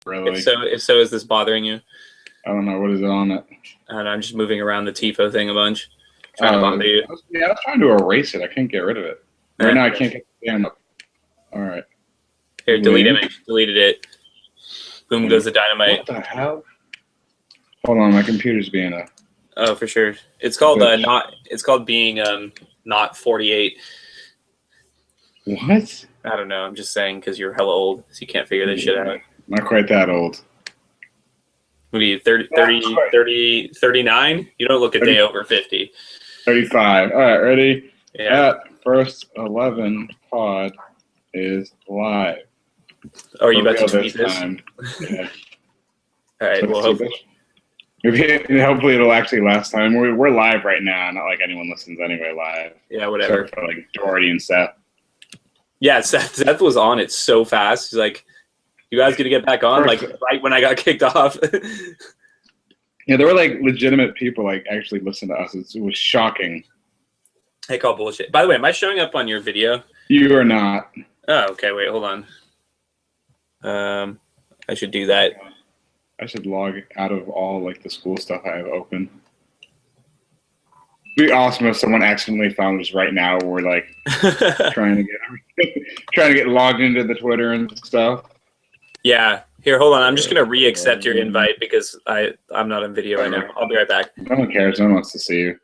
Really? If so, is this bothering you? I don't know. What is it on it? And I'm just moving around the TIFO thing a bunch, trying to bother you. I was trying to erase it. I can't get rid of it. Right now, I can't get the damn up. All right. Here, delete image. Deleted it. Boom goes the dynamite. What the hell? Hold on, my computer's being a. Oh, for sure. It's called not. It's called being not 48. What? I don't know. I'm just saying because you're hella old, so you can't figure this shit out. Not quite that old. What are you, 30, 39? You don't look a day over 50. 35. All right, ready? Yeah. At First 11 pod is live. Oh, are you about to tweet this? Yeah. All right, well, hopefully it'll actually last time. We're live right now. Not like anyone listens anyway live. Yeah, whatever. For like Doherty and Seth. Yeah, Seth was on it so fast. He's like, you guys gonna get back on? Like right when I got kicked off. Yeah, there were like legitimate people like actually listen to us. It was shocking. Hey, call bullshit. By the way, am I showing up on your video? You are not. Oh, okay. Wait, hold on. I should do that. I should log out of all like the school stuff I have open. It'd be awesome if someone accidentally found us right now. We're like trying to get logged into the Twitter and stuff. Yeah. Here, hold on. I'm just gonna re-accept your invite because I'm not on video right now. I'll be right back. No one cares. No one wants to see you.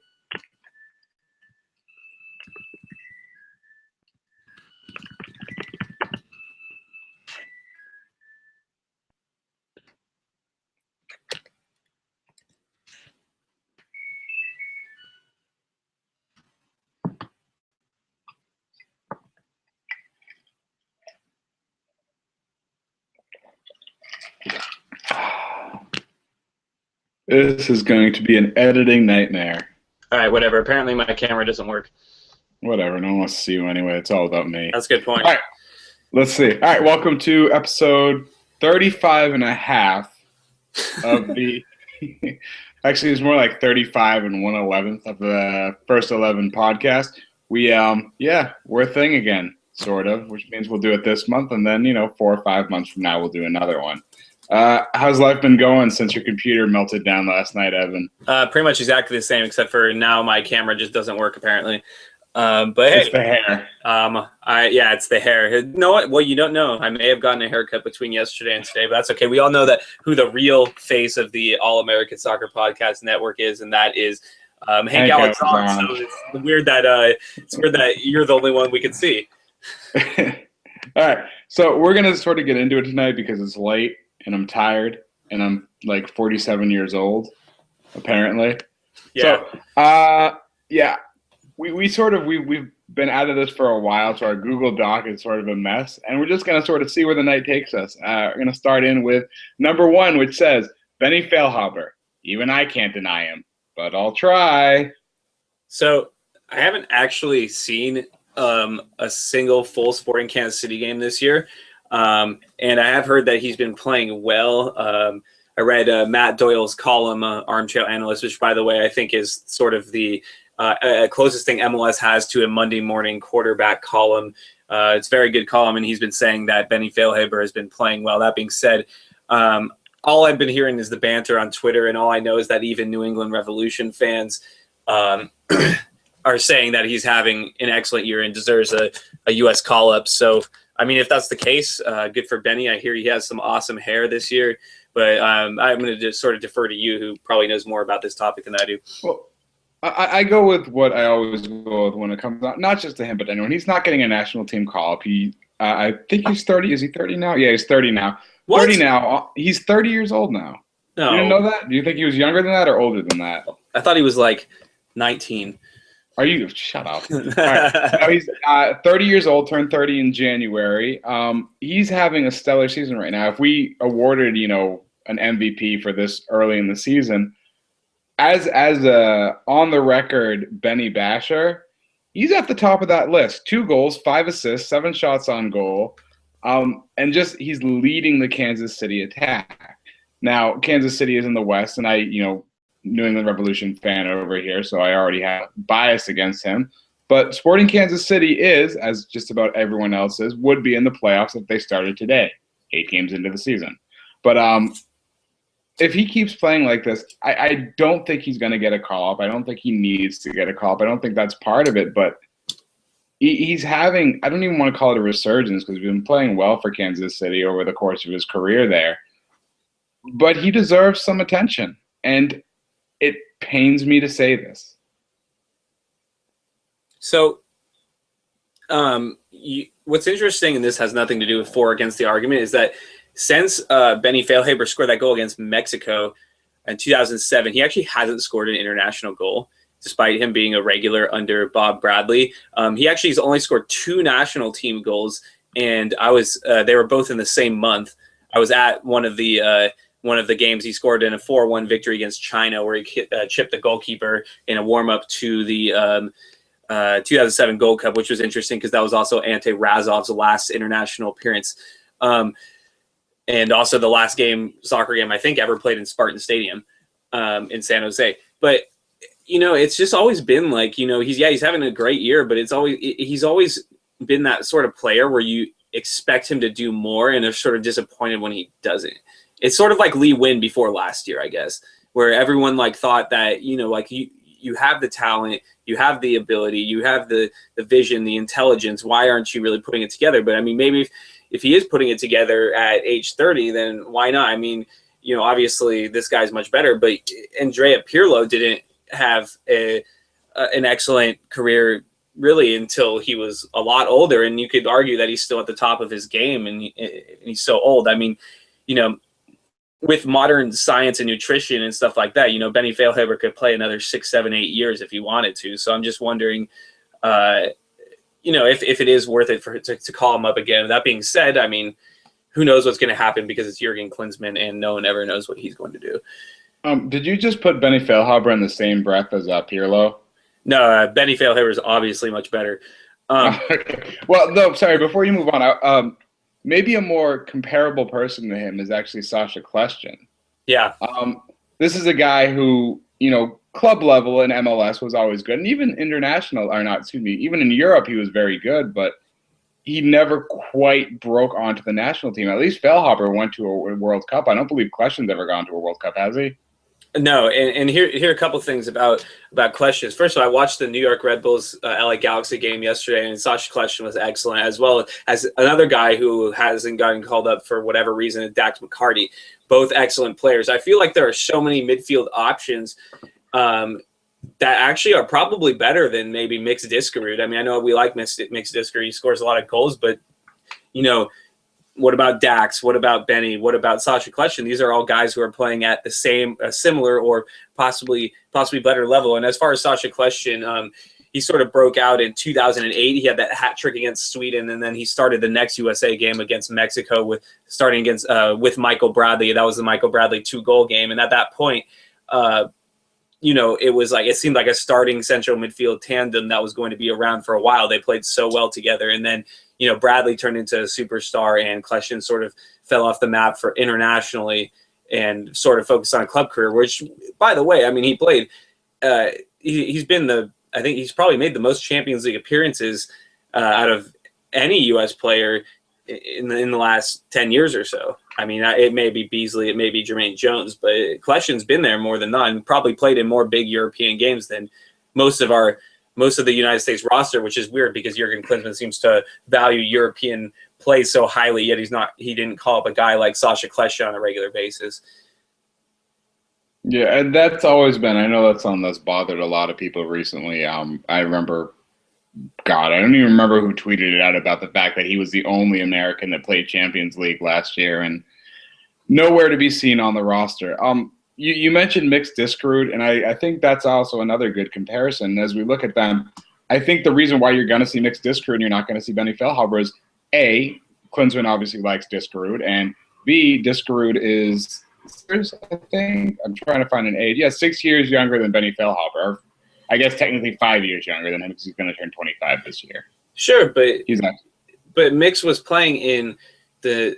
This is going to be an editing nightmare. All right, whatever. Apparently my camera doesn't work. Whatever. No one wants to see you anyway. It's all about me. That's a good point. All right. Let's see. All right. Welcome to episode 35 and a half of the – actually, it's more like 35 and 1/11th of the First 11 podcast. We're a thing again, sort of, which means we'll do it this month. And then, 4 or 5 months from now, we'll do another one. How's life been going since your computer melted down last night, Evan? Pretty much exactly the same, except for now my camera just doesn't work apparently. But hey, it's the hair. It's the hair. You know what? Well, you don't know. I may have gotten a haircut between yesterday and today, but that's okay. We all know that who the real face of the All American Soccer Podcast Network is, and that is Hank Alexander. So it's weird that you're the only one we can see. All right, so we're gonna sort of get into it tonight because it's late. And I'm tired, and I'm like 47 years old, apparently. Yeah. So, we've been out of this for a while, so our Google Doc is sort of a mess, and we're just gonna sort of see where the night takes us. We're gonna start in with number 1, which says Benny Feilhaber. Even I can't deny him, but I'll try. So I haven't actually seen a single full Sporting Kansas City game this year. And I have heard that he's been playing well. I read Matt Doyle's column, Armchair Analyst, which, by the way, I think is sort of the closest thing MLS has to a Monday morning quarterback column. It's a very good column, and he's been saying that Benny Feilhaber has been playing well. That being said, all I've been hearing is the banter on Twitter, and all I know is that even New England Revolution fans are saying that he's having an excellent year and deserves a U.S. call-up. So, I mean, if that's the case, good for Benny. I hear he has some awesome hair this year, but I'm going to just sort of defer to you, who probably knows more about this topic than I do. Well, I go with what I always go with when it comes out, not just to him, but anyone. He's not getting a national team call-up. I think he's 30. Is he 30 now? Yeah, he's 30 now. What? 30 now. He's 30 years old now. No. You didn't know that? Do you think he was younger than that or older than that? I thought he was like 19. Are you? Shut up. All right. No, he's 30 years old, turned 30 in January. He's having a stellar season right now. If we awarded, an MVP for this early in the season, as a on the record Benny Basher, he's at the top of that list. 2 goals, 5 assists, 7 shots on goal, and just he's leading the Kansas City attack. Now, Kansas City is in the West, and New England Revolution fan over here, so I already have bias against him. But Sporting Kansas City is, as just about everyone else is, would be in the playoffs if they started today, 8 games into the season. But if he keeps playing like this, I don't think he's going to get a call up. I don't think he needs to get a call up. I don't think that's part of it. But he's having, I don't even want to call it a resurgence because he's been playing well for Kansas City over the course of his career there. But he deserves some attention. And it pains me to say this. So what's interesting, and this has nothing to do with for or against the argument, is that since Benny Feilhaber scored that goal against Mexico in 2007, he actually hasn't scored an international goal, despite him being a regular under Bob Bradley. He actually has only scored 2 national team goals, and they were both in the same month. I was at one of the games. He scored in a 4-1 victory against China, where he chipped the goalkeeper in a warm-up to the 2007 Gold Cup, which was interesting because that was also Ante Razov's last international appearance. And also the last soccer game I think ever played in Spartan Stadium in San Jose. But it's just always been like, he's having a great year, but he's always been that sort of player where you expect him to do more and are sort of disappointed when he doesn't. It's sort of like Lee Win before last year, I guess, where everyone thought that, you have the talent, you have the ability, you have the vision, the intelligence. Why aren't you really putting it together? But I mean, maybe if he is putting it together at age 30, then why not? I mean, obviously this guy's much better, but Andrea Pirlo didn't have an excellent career really until he was a lot older. And you could argue that he's still at the top of his game and he's so old. I mean, with modern science and nutrition and stuff like that, Benny Feilhaber could play another 6, 7, 8 years if he wanted to. So I'm just wondering, if it is worth it to call him up again. That being said, I mean, who knows what's going to happen because it's Jurgen Klinsmann and no one ever knows what he's going to do. Did you just put Benny Feilhaber in the same breath as Pirlo? No, Benny Feilhaber is obviously much better. Well, no, sorry, before you move on, maybe a more comparable person to him is actually Sacha Kljestan. Yeah. This is a guy who, club level in MLS was always good. And even even in Europe, he was very good, but he never quite broke onto the national team. At least Feilhaber went to a World Cup. I don't believe Kljestan's ever gone to a World Cup, has he? No, and here are a couple of things about Kljestan. First of all, I watched the New York Red Bulls LA Galaxy game yesterday, and Sacha Kljestan was excellent, as well as another guy who hasn't gotten called up for whatever reason, Dax McCarty. Both excellent players. I feel like there are so many midfield options that actually are probably better than maybe Mix Diskerud. I mean, I know we like Mix Diskerud. He scores a lot of goals, but, what about Dax? What about Benny? What about Sacha Kljestan? These are all guys who are playing at the same, similar, or possibly better level. And as far as Sacha Kljestan, he sort of broke out in 2008. He had that hat trick against Sweden, and then he started the next USA game against Mexico with Michael Bradley. That was the Michael Bradley 2-goal game. And at that point, it seemed like a starting central midfield tandem that was going to be around for a while. They played so well together, and then Bradley turned into a superstar, and Kljestan sort of fell off the map for internationally and sort of focused on a club career, which, by the way, I mean, he played, he's been I think he's probably made the most Champions League appearances out of any U.S. player in the last 10 years or so. I mean, it may be Beasley, it may be Jermaine Jones, but Kljestan's been there more than none, probably played in more big European games than most of the United States roster, which is weird because Jurgen Klinsmann seems to value European play so highly, yet he didn't call up a guy like Sacha Kljestan on a regular basis. Yeah, and that's always been, I know that's something that's bothered a lot of people recently. I remember, God, I don't even remember who tweeted it out about the fact that he was the only American that played Champions League last year and nowhere to be seen on the roster. You mentioned Mix Diskerud, and I think that's also another good comparison. As we look at them, I think the reason why you're going to see Mix Diskerud and you're not going to see Benny Feilhaber is, A, Klinsmann obviously likes Diskerud, and B, Diskerud is, I think, I'm trying to find an age. Yeah, 6 years younger than Benny Feilhaber. I guess technically 5 years younger than him because he's going to turn 25 this year. Sure, but he's not. But Mix was playing in the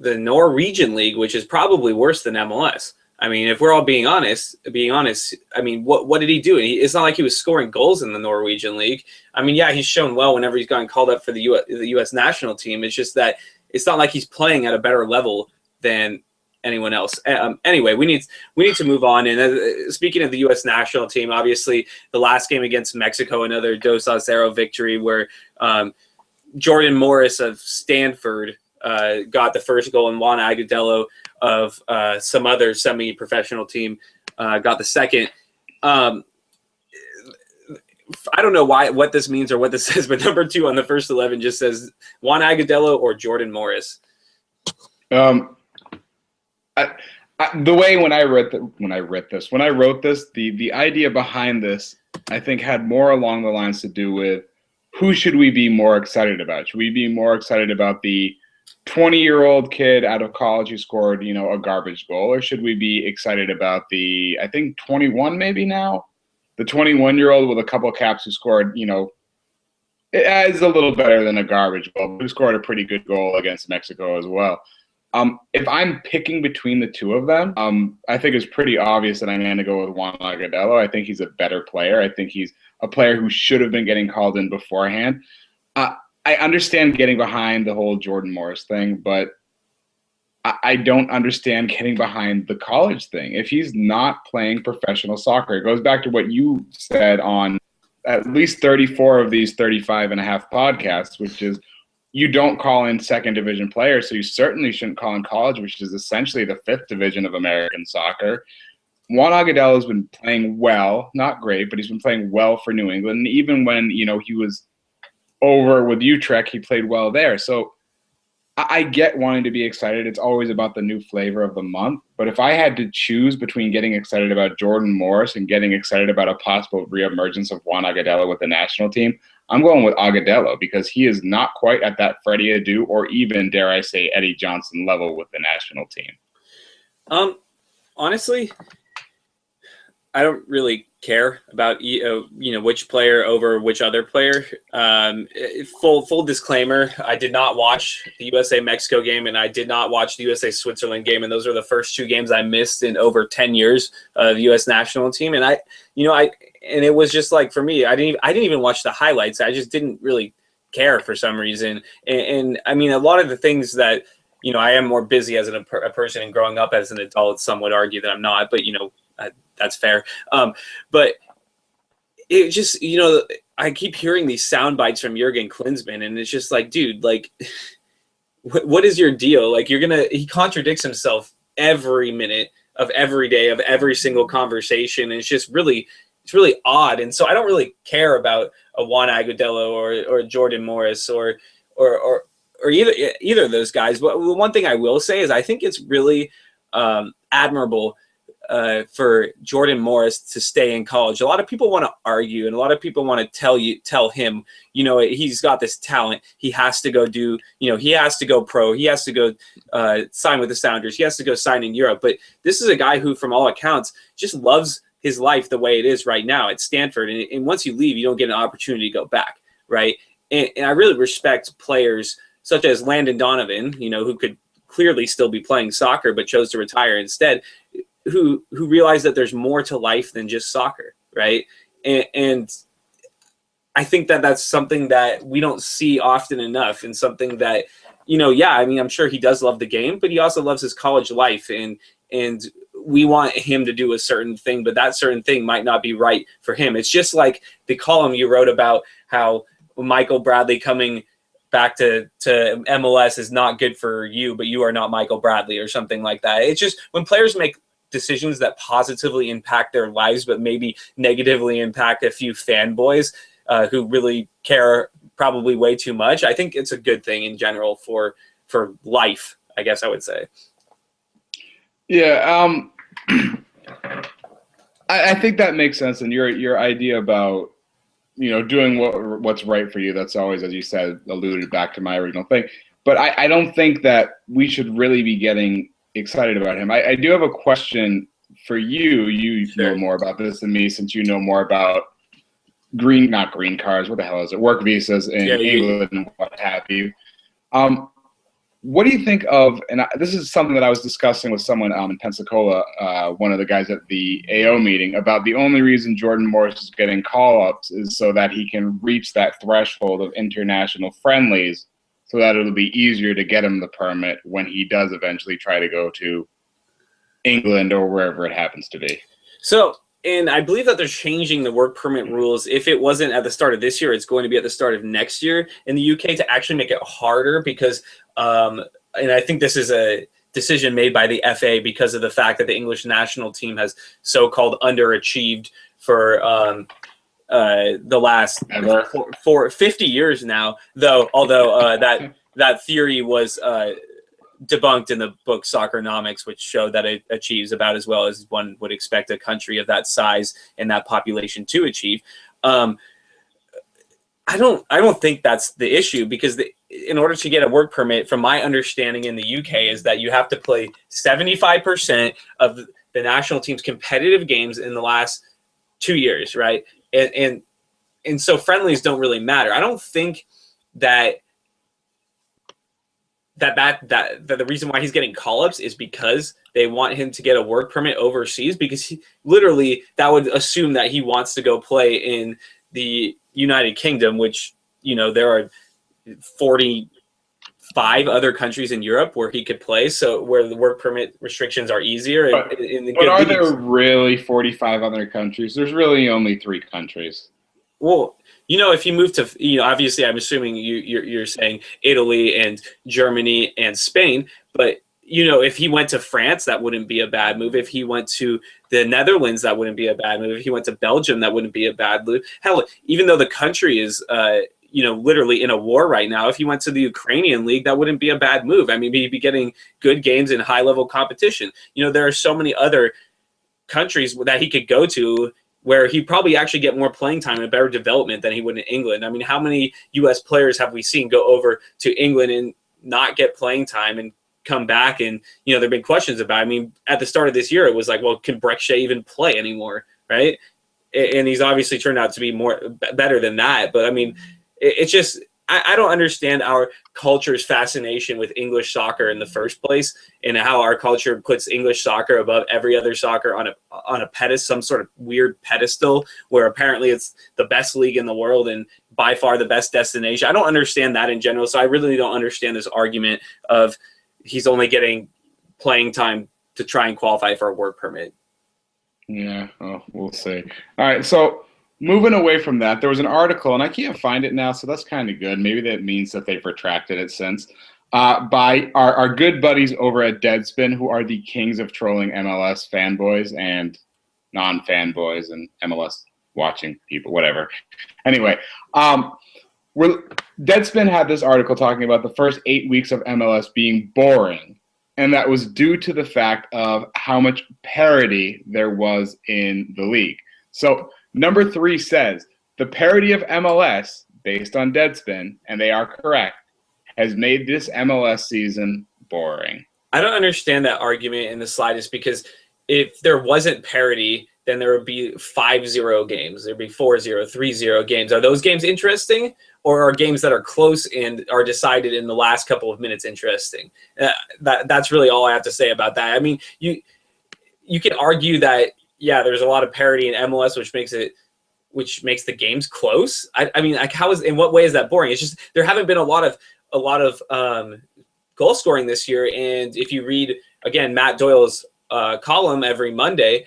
Norwegian League, which is probably worse than MLS. I mean, if we're all being honest, I mean, what did he do? It's not like he was scoring goals in the Norwegian League. I mean, yeah, he's shown well whenever he's gotten called up for the U.S. national team. It's just that it's not like he's playing at a better level than anyone else. Anyway, we need to move on. And speaking of the U.S. national team, obviously the last game against Mexico, another 2-0 victory where Jordan Morris of Stanford got the first goal, and Juan Agudelo of some other semi-professional team got the second. I don't know what this means or what this says, but number 2 on the first 11 just says Juan Agudelo or Jordan Morris. The way when I wrote this, the idea behind this, I think, had more along the lines to do with who should we be more excited about? Should we be more excited about the 20-year-old kid out of college who scored, a garbage goal, or should we be excited about the, I think 21 maybe now, the 21-year-old with a couple of caps who scored, it is a little better than a garbage goal, who scored a pretty good goal against Mexico as well. If I'm picking between the two of them, I think it's pretty obvious that I'm going to go with Juan Agudelo. I think he's a better player. I think he's a player who should have been getting called in beforehand. I understand getting behind the whole Jordan Morris thing, but I don't understand getting behind the college thing. If he's not playing professional soccer, it goes back to what you said on at least 34 of these 35 and a half podcasts, which is you don't call in second division players, so you certainly shouldn't call in college, which is essentially the 5th division of American soccer. Juan Agudelo has been playing well, not great, but he's been playing well for New England. And even when, he was over with Utrecht, he played well there. So I get wanting to be excited. It's always about the new flavor of the month. But if I had to choose between getting excited about Jordan Morris and getting excited about a possible reemergence of Juan Agudelo with the national team, I'm going with Agudelo because he is not quite at that Freddie Adu or even, dare I say, Eddie Johnson level with the national team. Honestly, I don't really care about which player over which other player. Full disclaimer: I did not watch the USA Mexico game, and I did not watch the USA Switzerland game, and those are the first 2 games I missed in over 10 years of the U.S. national team. And and it was just like, for me, I didn't even watch the highlights. I just didn't really care for some reason. And I mean, a lot of the things that I am more busy as a person and growing up as an adult. Some would argue that I'm not, but that's fair. But it just, I keep hearing these sound bites from Jurgen Klinsmann, and it's just like, dude, like, what is your deal? Like, he contradicts himself every minute of every day of every single conversation. And it's really odd. And so I don't really care about a Juan Agudelo or Jordan Morris or either of those guys. But one thing I will say is I think it's really admirable for Jordan Morris to stay in college. A lot of people want to argue, and a lot of people want to tell him, he's got this talent. He has to go he has to go pro. He has to go sign with the Sounders. He has to go sign in Europe. But this is a guy who, from all accounts, just loves his life the way it is right now at Stanford. And once you leave, you don't get an opportunity to go back, right? And I really respect players such as Landon Donovan, who could clearly still be playing soccer but chose to retire instead, who realize that there's more to life than just soccer, right? And I think that that's something that we don't see often enough, and something that, I'm sure he does love the game, but he also loves his college life, and we want him to do a certain thing, but that certain thing might not be right for him. It's just like the column you wrote about how Michael Bradley coming back to MLS is not good for you, but you are not Michael Bradley or something like that. It's just when players make decisions that positively impact their lives, but maybe negatively impact a few fanboys who really care probably way too much. I think it's a good thing in general for life, I guess I would say. Yeah, I think that makes sense. And your idea about doing what's right for you, that's always, as you said, alluded back to my original thing. But I don't think that we should really be getting excited about him. I do have a question for you. You Sure. know more about this than me, since you know more about not green cards, what the hell is it? Work visas in England and what have you. What do you think of, and this is something that I was discussing with someone in Pensacola, one of the guys at the AO meeting, about the only reason Jordan Morris is getting call-ups is so that he can reach that threshold of international friendlies, so that it'll be easier to get him the permit when he does eventually try to go to England or wherever it happens to be. So, and I believe that they're changing the work permit rules. If it wasn't at the start of this year, it's going to be at the start of next year in the UK to actually make it harder because, and I think this is a decision made by the FA because of the fact that the English national team has so-called underachieved for the last 50 years now. Although that theory was debunked in the book Soccernomics, which showed that it achieves about as well as one would expect a country of that size and that population to achieve. I don't think that's the issue because in order to get a work permit, from my understanding in the UK, is that you have to play 75% of the national team's competitive games in the last 2 years, right? And so friendlies don't really matter. I don't think that the reason why he's getting call-ups is because they want him to get a work permit overseas, because literally that would assume that he wants to go play in the United Kingdom, which, there are 45 other countries in Europe where he could play, so where the work permit restrictions are easier. But are there really 45 other countries? There's really only 3 countries. Well, if you move to, obviously I'm assuming you're saying Italy and Germany and Spain, but, if he went to France, that wouldn't be a bad move. If he went to the Netherlands, that wouldn't be a bad move. If he went to Belgium, that wouldn't be a bad move. Hell, even though the country is, literally in a war right now, if he went to the Ukrainian league, that wouldn't be a bad move. I mean, he'd be getting good games in high-level competition. There are so many other countries that he could go to where he'd probably actually get more playing time and better development than he would in England. I mean, how many U.S. players have we seen go over to England and not get playing time and come back? And, there have been questions about it. I mean, at the start of this year, it was like, well, can Breck Shea even play anymore, right? And he's obviously turned out to be better than that. But, I mean, it's just – I don't understand our culture's fascination with English soccer in the first place, and how our culture puts English soccer above every other soccer on a pedestal, some sort of weird pedestal where apparently it's the best league in the world and by far the best destination. I don't understand that in general, so I really don't understand this argument of he's only getting playing time to try and qualify for a work permit. Yeah, we'll see. All right, so moving away from that, there was an article, and I can't find it now, so that's kind of good. Maybe that means that they've retracted it since, by our good buddies over at Deadspin, who are the kings of trolling MLS fanboys and non-fanboys and MLS watching people, whatever. Anyway, Deadspin had this article talking about the first 8 weeks of MLS being boring, and that was due to the fact of how much parity there was in the league. So number 3 says, the parity of MLS, based on Deadspin, and they are correct, has made this MLS season boring. I don't understand that argument in the slightest, because if there wasn't parity, then there would be 5-0 games. There'd be 4-0, 3-0 games. Are those games interesting, or are games that are close and are decided in the last couple of minutes interesting? That's really all I have to say about that. I mean, you can argue that, yeah, there's a lot of parity in MLS, which makes the games close. I mean, like, in what way is that boring? It's just there haven't been a lot of goal scoring this year. And if you read again Matt Doyle's column every Monday,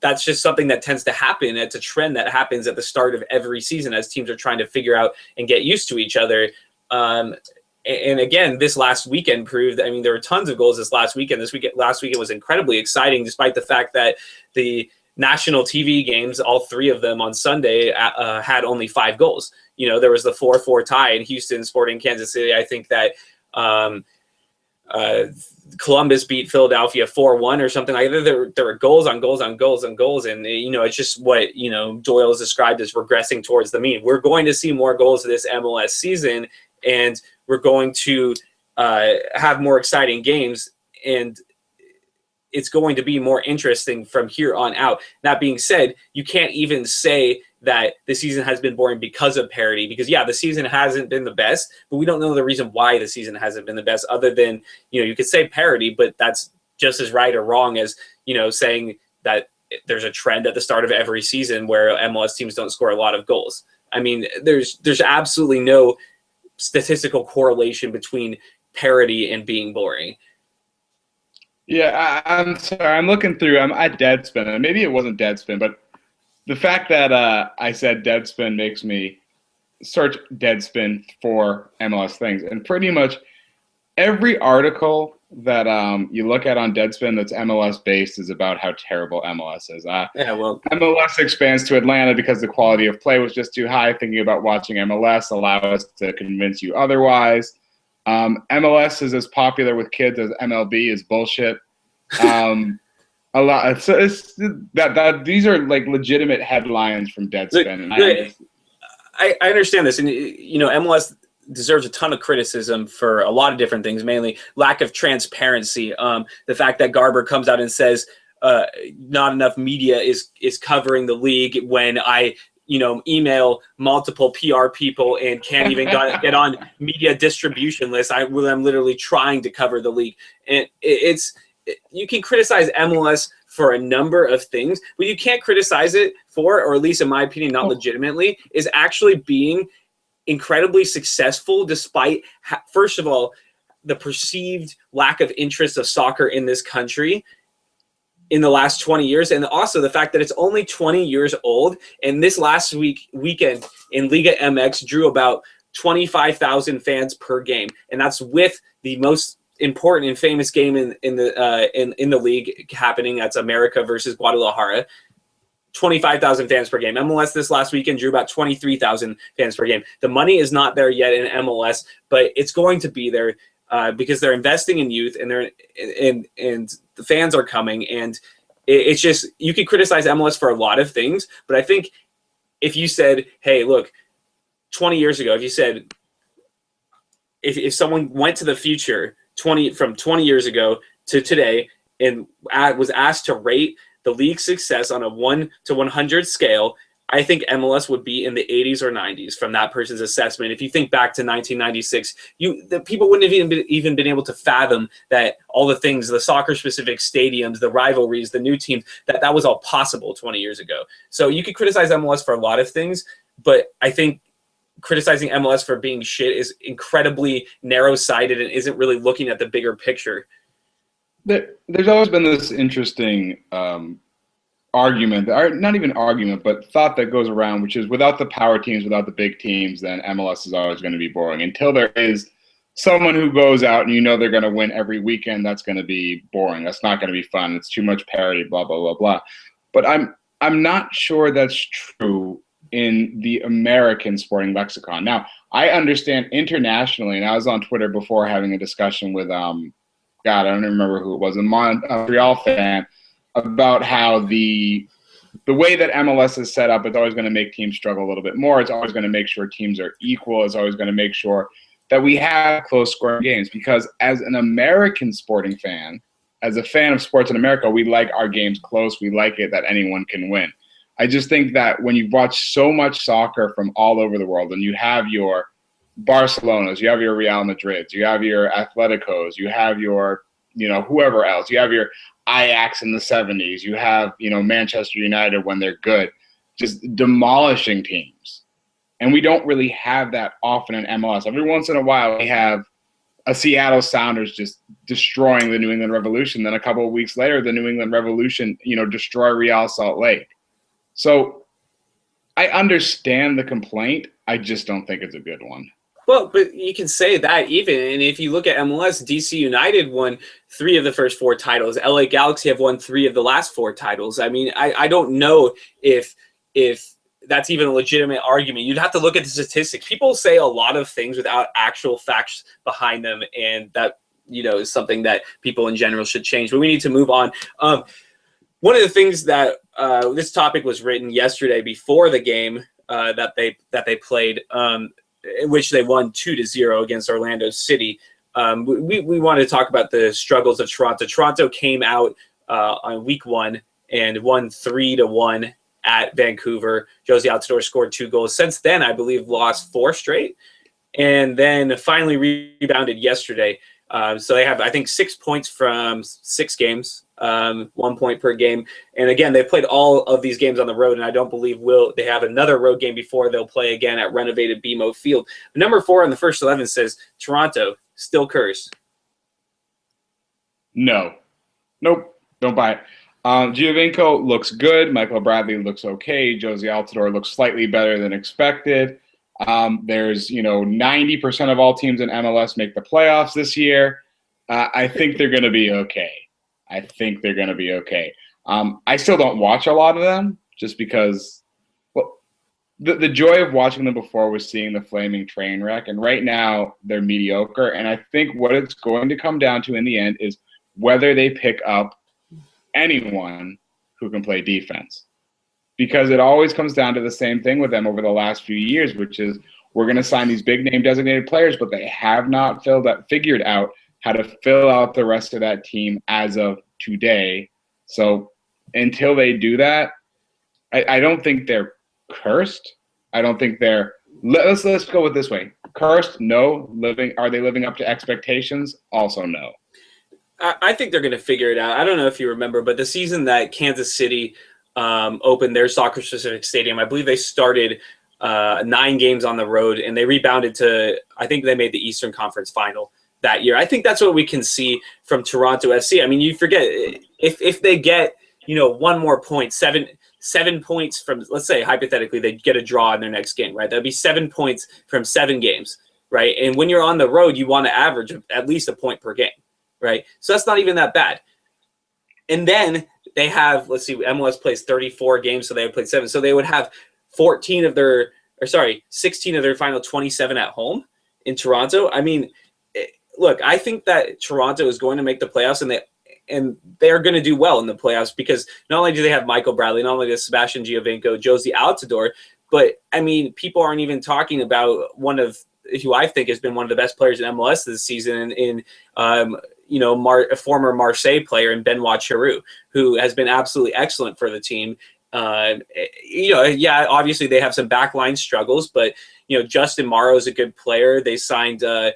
that's just something that tends to happen. It's a trend that happens at the start of every season as teams are trying to figure out and get used to each other. And again, this last weekend proved, I mean, there were tons of goals this last weekend. Last weekend was incredibly exciting, despite the fact that the national TV games, all 3 of them on Sunday, had only 5 goals. There was the 4-4 tie in Houston, Sporting Kansas City. I think that Columbus beat Philadelphia 4-1 or something like that. There were goals on goals on goals on goals. And, it's just what, Doyle has described as regressing towards the mean. We're going to see more goals this MLS season, and we're going to have more exciting games, and it's going to be more interesting from here on out. That being said, you can't even say that the season has been boring because of parity, because, yeah, the season hasn't been the best, but we don't know the reason why the season hasn't been the best, other than, you could say parity, but that's just as right or wrong as, saying that there's a trend at the start of every season where MLS teams don't score a lot of goals. I mean, there's absolutely no statistical correlation between parity and being boring. Yeah, I'm sorry. I'm looking through. I'm at Deadspin, and maybe it wasn't Deadspin, but the fact that I said Deadspin makes me search Deadspin for MLS things, and pretty much every article that you look at on Deadspin that's MLS based is about how terrible MLS is. Yeah, well, MLS expands to Atlanta because the quality of play was just too high. Thinking about watching MLS allow us to convince you otherwise. MLS is as popular with kids as MLB is bullshit. A lot. So it's that these are like legitimate headlines from look, Deadspin, and look, I understand this, and MLS deserves a ton of criticism for a lot of different things, mainly lack of transparency. The fact that Garber comes out and says not enough media is covering the league when I email multiple PR people and can't even get on media distribution lists. I'm literally trying to cover the league, and you can criticize MLS for a number of things, but you can't criticize it for, or at least in my opinion, not legitimately, is actually being incredibly successful despite, first of all, the perceived lack of interest of soccer in this country in the last 20 years, and also the fact that it's only 20 years old. And this last weekend in Liga MX drew about 25,000 fans per game, and that's with the most important and famous game in the league happening. That's America versus Guadalajara. 25,000 fans per game. MLS this last weekend drew about 23,000 fans per game. The money is not there yet in MLS, but it's going to be there because they're investing in youth, and and the fans are coming. And it's just, you could criticize MLS for a lot of things, but I think if you said, hey, look, 20 years ago, if you said, if someone went to the future from 20 years ago to today and was asked to rate the league's success on a 1 to 100 scale, I think MLS would be in the 80s or 90s from that person's assessment. If you think back to 1996, the people wouldn't have even been able to fathom that all the things, the soccer-specific stadiums, the rivalries, the new teams, that was all possible 20 years ago. So you could criticize MLS for a lot of things, but I think criticizing MLS for being shit is incredibly narrow-sighted and isn't really looking at the bigger picture. There's always been this interesting argument, or not even argument, but thought that goes around, which is without the power teams, without the big teams, then MLS is always going to be boring. Until there is someone who goes out and they're going to win every weekend, that's going to be boring. That's not going to be fun. It's too much parity, blah, blah, blah, blah. But I'm not sure that's true in the American sporting lexicon. Now, I understand internationally, and I was on Twitter before having a discussion with God, I don't even remember who it was, a Montreal fan, about how the way that MLS is set up, it's always going to make teams struggle a little bit more. It's always going to make sure teams are equal. It's always going to make sure that we have close scoring games. Because as an American sporting fan, as a fan of sports in America, we like our games close. We like it that anyone can win. I just think that when you watch so much soccer from all over the world, and you have your Barcelonas, you have your Real Madrids, you have your Atleticos, you have your, whoever else, you have your Ajax in the 70s, you have, Manchester United when they're good, just demolishing teams. And we don't really have that often in MLS. Every once in a while, we have a Seattle Sounders just destroying the New England Revolution. Then a couple of weeks later, the New England Revolution, destroy Real Salt Lake. So I understand the complaint. I just don't think it's a good one. Well, but you can say that even, and if you look at MLS, DC United won 3 of the first 4 titles. LA Galaxy have won 3 of the last 4 titles. I mean, I don't know if that's even a legitimate argument. You'd have to look at the statistics. People say a lot of things without actual facts behind them, and that is something that people in general should change. But we need to move on. One of the things that this topic was written yesterday before the game that they played. In which they won 2-0 against Orlando City. We wanted to talk about the struggles of Toronto. Toronto came out on week 1 and won 3-1 at Vancouver. Josie Altidore scored 2 goals. Since then, I believe lost 4 straight, and then finally rebounded yesterday. So they have, I think, 6 points from 6 games. 1 point per game. And again, they played all of these games on the road, and I don't believe they have another road game before they'll play again at renovated BMO Field. Number 4 on the first 11 says Toronto still cursed. No. Nope, don't buy it. Giovinco looks good. Michael Bradley looks okay. Josie Altidore looks slightly better than expected. There's 90% of all teams in MLS make the playoffs this year. I think they're going to be okay. I still don't watch a lot of them just because, well, the joy of watching them before was seeing the flaming train wreck, and right now they're mediocre. And I think what it's going to come down to in the end is whether they pick up anyone who can play defense, because it always comes down to the same thing with them over the last few years, which is we're going to sign these big name designated players, but they have not figured out how to fill out the rest of that team as of today. So until they do that, I don't think they're cursed. I don't think they're let's go with this way. Cursed, no. Are they living up to expectations? Also no. I think they're going to figure it out. I don't know if you remember, but the season that Kansas City opened their soccer-specific stadium, I believe they started 9 games on the road, and they rebounded to, I think they made the Eastern Conference Final that year. I think that's what we can see from Toronto FC. I mean, you forget, if they get, one more point, seven points from, let's say, hypothetically, they get a draw in their next game, right? That'd be 7 points from 7 games, right? And when you're on the road, you want to average at least a point per game. Right, so that's not even that bad. And then they have, let's see, MLS plays 34 games, so they would play 7. So they would have 16 of their final 27 at home in Toronto. I mean, look, I think that Toronto is going to make the playoffs, and they are going to do well in the playoffs because not only do they have Michael Bradley, not only does Sebastian Giovinco, Josie Altidore, but I mean, people aren't even talking about one of who I think has been one of the best players in MLS this season a former Marseille player in Benoit Cheroux, who has been absolutely excellent for the team. Obviously they have some backline struggles, but Justin Morrow is a good player. They signed, I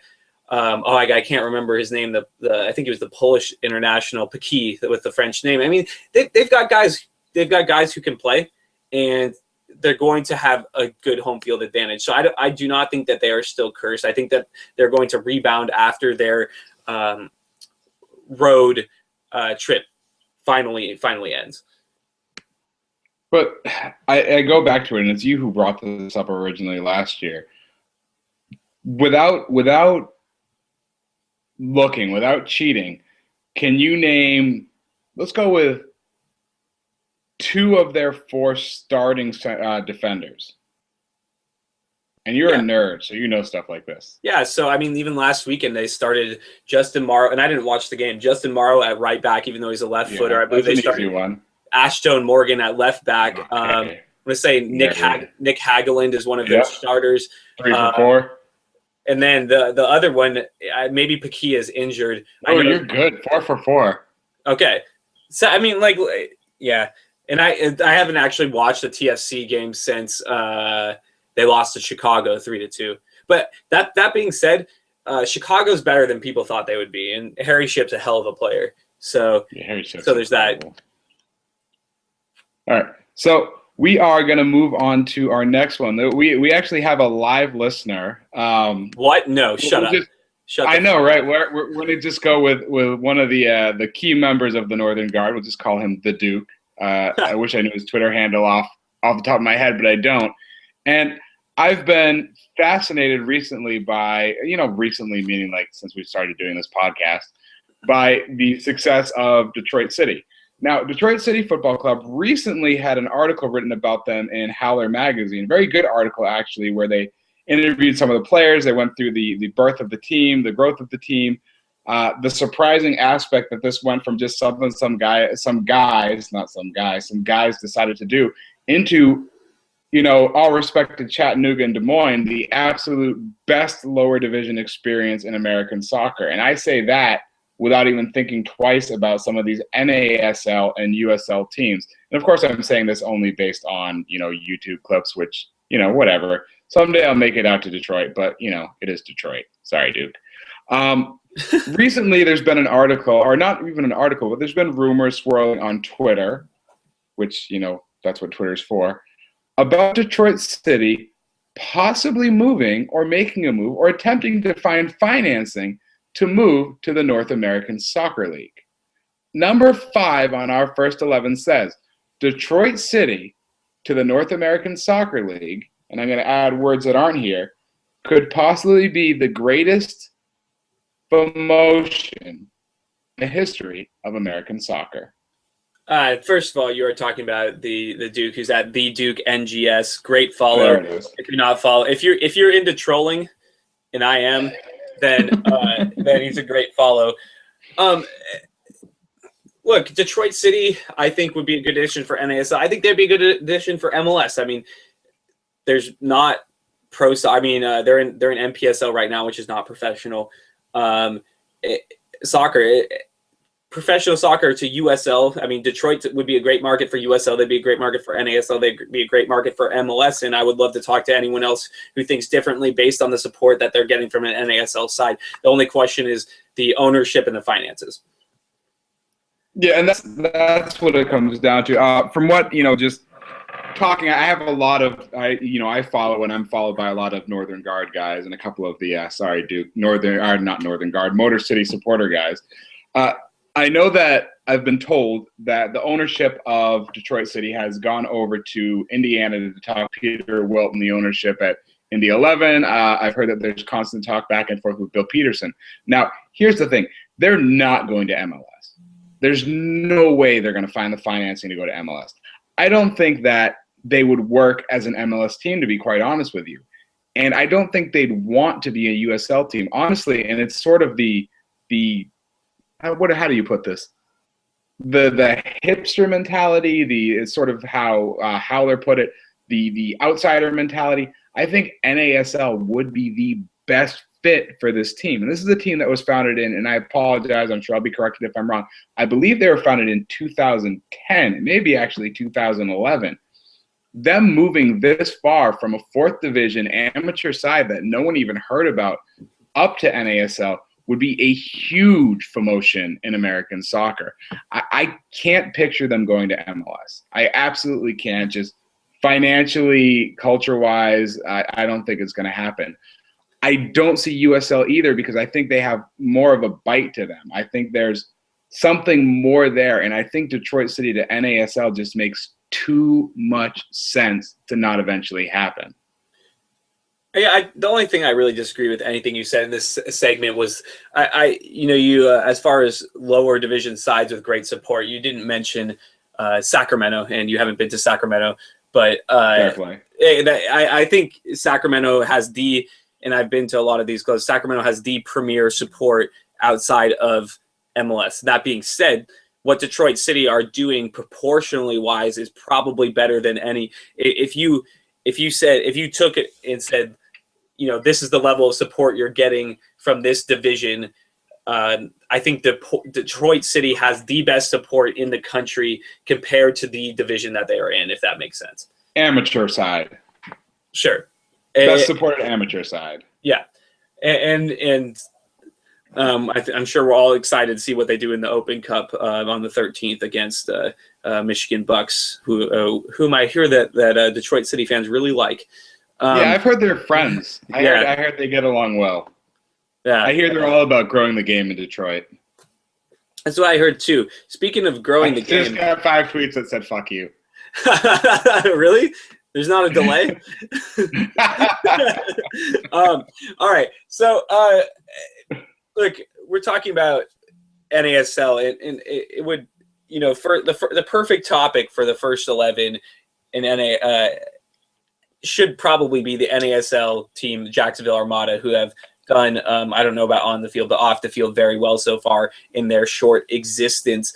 can't remember his name. I think it was the Polish international Piquet with the French name. I mean, they've got guys who can play, and they're going to have a good home field advantage. So I do not think that they are still cursed. I think that they're going to rebound after their road trip finally ends. But I go back to it, and it's you who brought this up originally last year. Without looking, without cheating, can you name, let's go with 2 of their 4 starting defenders? And you're a nerd, so you know stuff like this. Yeah, so I mean, even last weekend they started Justin Morrow, and I didn't watch the game. Justin Morrow at right back, even though he's a left footer. I believe they started Ashton Morgan at left back. Okay. I'm going to say Nick Hageland is one of their starters. 3 for 4. And then the other one, maybe Piquet is injured. Oh, you're good. 4 for 4. Okay. So, I mean, yeah. And I haven't actually watched a TFC game since they lost to Chicago 3-2. But that being said, Chicago's better than people thought they would be, and Harry Shipp's a hell of a player. So there's that. All right. So we are going to move on to our next one. We actually have a live listener. What? No, shut up. I know, right? We're going to just go with one of the key members of the Northern Guard. We'll just call him the Duke. I wish I knew his Twitter handle off the top of my head, but I don't. And I've been fascinated recently by, recently meaning like since we started doing this podcast, by the success of Detroit City. Now, Detroit City Football Club recently had an article written about them in Howler Magazine. Very good article, actually, where they interviewed some of the players. They went through the birth of the team, the growth of the team, the surprising aspect that this went from just something some guys decided to do into, all respected Chattanooga and Des Moines, the absolute best lower division experience in American soccer. And I say that without even thinking twice about some of these NASL and USL teams. And of course, I'm saying this only based on, YouTube clips, which, whatever. Someday I'll make it out to Detroit, but, it is Detroit. Sorry, Duke. Recently, there's been an article, or not even an article, but there's been rumors swirling on Twitter, which, that's what Twitter's for, about Detroit City possibly moving or making a move or attempting to find financing to move to the North American Soccer League. Number 5 on our first 11 says Detroit City to the North American Soccer League, and I'm going to add words that aren't here, could possibly be the greatest promotion in the history of American soccer. First of all, you are talking about the Duke, who's at the Duke NGS. Great follow. There it is. If you're not follow, if you're into trolling, and I am, then then he's a great follow. Look, Detroit City, I think would be a good addition for NASL. I think they'd be a good addition for MLS. I mean, there's not pro. I mean, they're in NPSL right now, which is not professional soccer. Professional soccer to USL. I mean, Detroit would be a great market for USL. They'd be a great market for NASL. They'd be a great market for MLS. And I would love to talk to anyone else who thinks differently based on the support that they're getting from an NASL side. The only question is the ownership and the finances. Yeah, and that's what it comes down to. From what, just talking, I have a lot of, I follow, and I'm followed by a lot of Northern Guard guys and a couple of the, Duke, not Northern Guard, Motor City supporter guys. I know that I've been told that the ownership of Detroit City has gone over to Indiana to talk Peter Wilton, the ownership at Indy 11. I've heard that there's constant talk back and forth with Bill Peterson. Now, here's the thing. They're not going to MLS. There's no way they're going to find the financing to go to MLS. I don't think that they would work as an MLS team, to be quite honest with you. And I don't think they'd want to be a USL team, honestly. And it's sort of how do you put this? The hipster mentality, it's sort of how Howler put it, the outsider mentality. I think NASL would be the best fit for this team. And this is a team that was founded in, and I apologize, I'm sure I'll be corrected if I'm wrong, I believe they were founded in 2010, maybe actually 2011. Them moving this far from a 4th division amateur side that no one even heard about up to NASL would be a huge promotion in American soccer. I can't picture them going to MLS. I absolutely can't. Just financially, culture-wise, I don't think it's going to happen. I don't see USL either because I think they have more of a bite to them. I think there's something more there, and I think Detroit City to NASL just makes too much sense to not eventually happen. Yeah, the only thing I really disagree with anything you said in this segment was, you as far as lower division sides with great support, you didn't mention Sacramento, and you haven't been to Sacramento, but I think Sacramento has and I've been to a lot of these clubs, Sacramento has the premier support outside of MLS. That being said, what Detroit City are doing proportionally wise is probably better than any. If you took it and said, this is the level of support you're getting from this division, I think Detroit City has the best support in the country compared to the division that they are in, if that makes sense. Amateur side. Sure. Best supported amateur side. Yeah. And I'm sure we're all excited to see what they do in the Open Cup on the 13th against Michigan Bucks, whom I hear that Detroit City fans really like. Yeah, I've heard they're friends. I heard they get along well. Yeah, I hear they're all about growing the game in Detroit. That's what I heard too. Speaking of growing the game, I just got 5 tweets that said "fuck you." Really? There's not a delay. All right. So, look, we're talking about NASL, and it would, for the perfect topic for the first 11 in NA should probably be the NASL team, Jacksonville Armada, who have done, I don't know about on the field, but off the field very well so far in their short existence.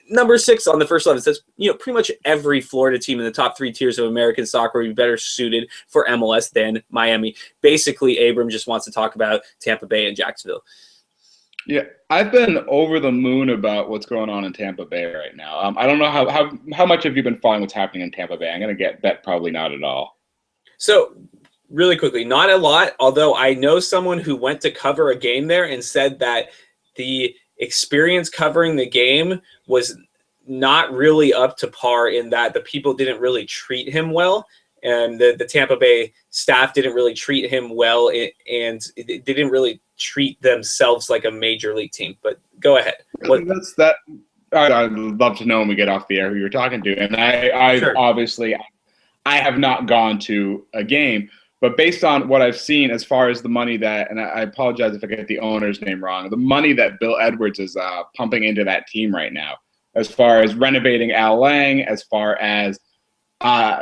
Number 6 on the first 11 says, pretty much every Florida team in the top 3 tiers of American soccer would be better suited for MLS than Miami. Basically, Abram just wants to talk about Tampa Bay and Jacksonville. Yeah, I've been over the moon about what's going on in Tampa Bay right now. I don't know how much have you been following what's happening in Tampa Bay? I'm going to bet probably not at all. So, really quickly, not a lot, although I know someone who went to cover a game there and said that the experience covering the game was not really up to par, in that the people didn't really treat him well, and the Tampa Bay staff didn't really treat him well, and they didn't really treat themselves like a major league team. But go ahead. That's that. I'd love to know when we get off the air who you're talking to. And I Sure. obviously, I have not gone to a game, but based on what I've seen as far as the money that, and I apologize if I get the owner's name wrong, the money that Bill Edwards is pumping into that team right now, as far as renovating Al Lang, as far as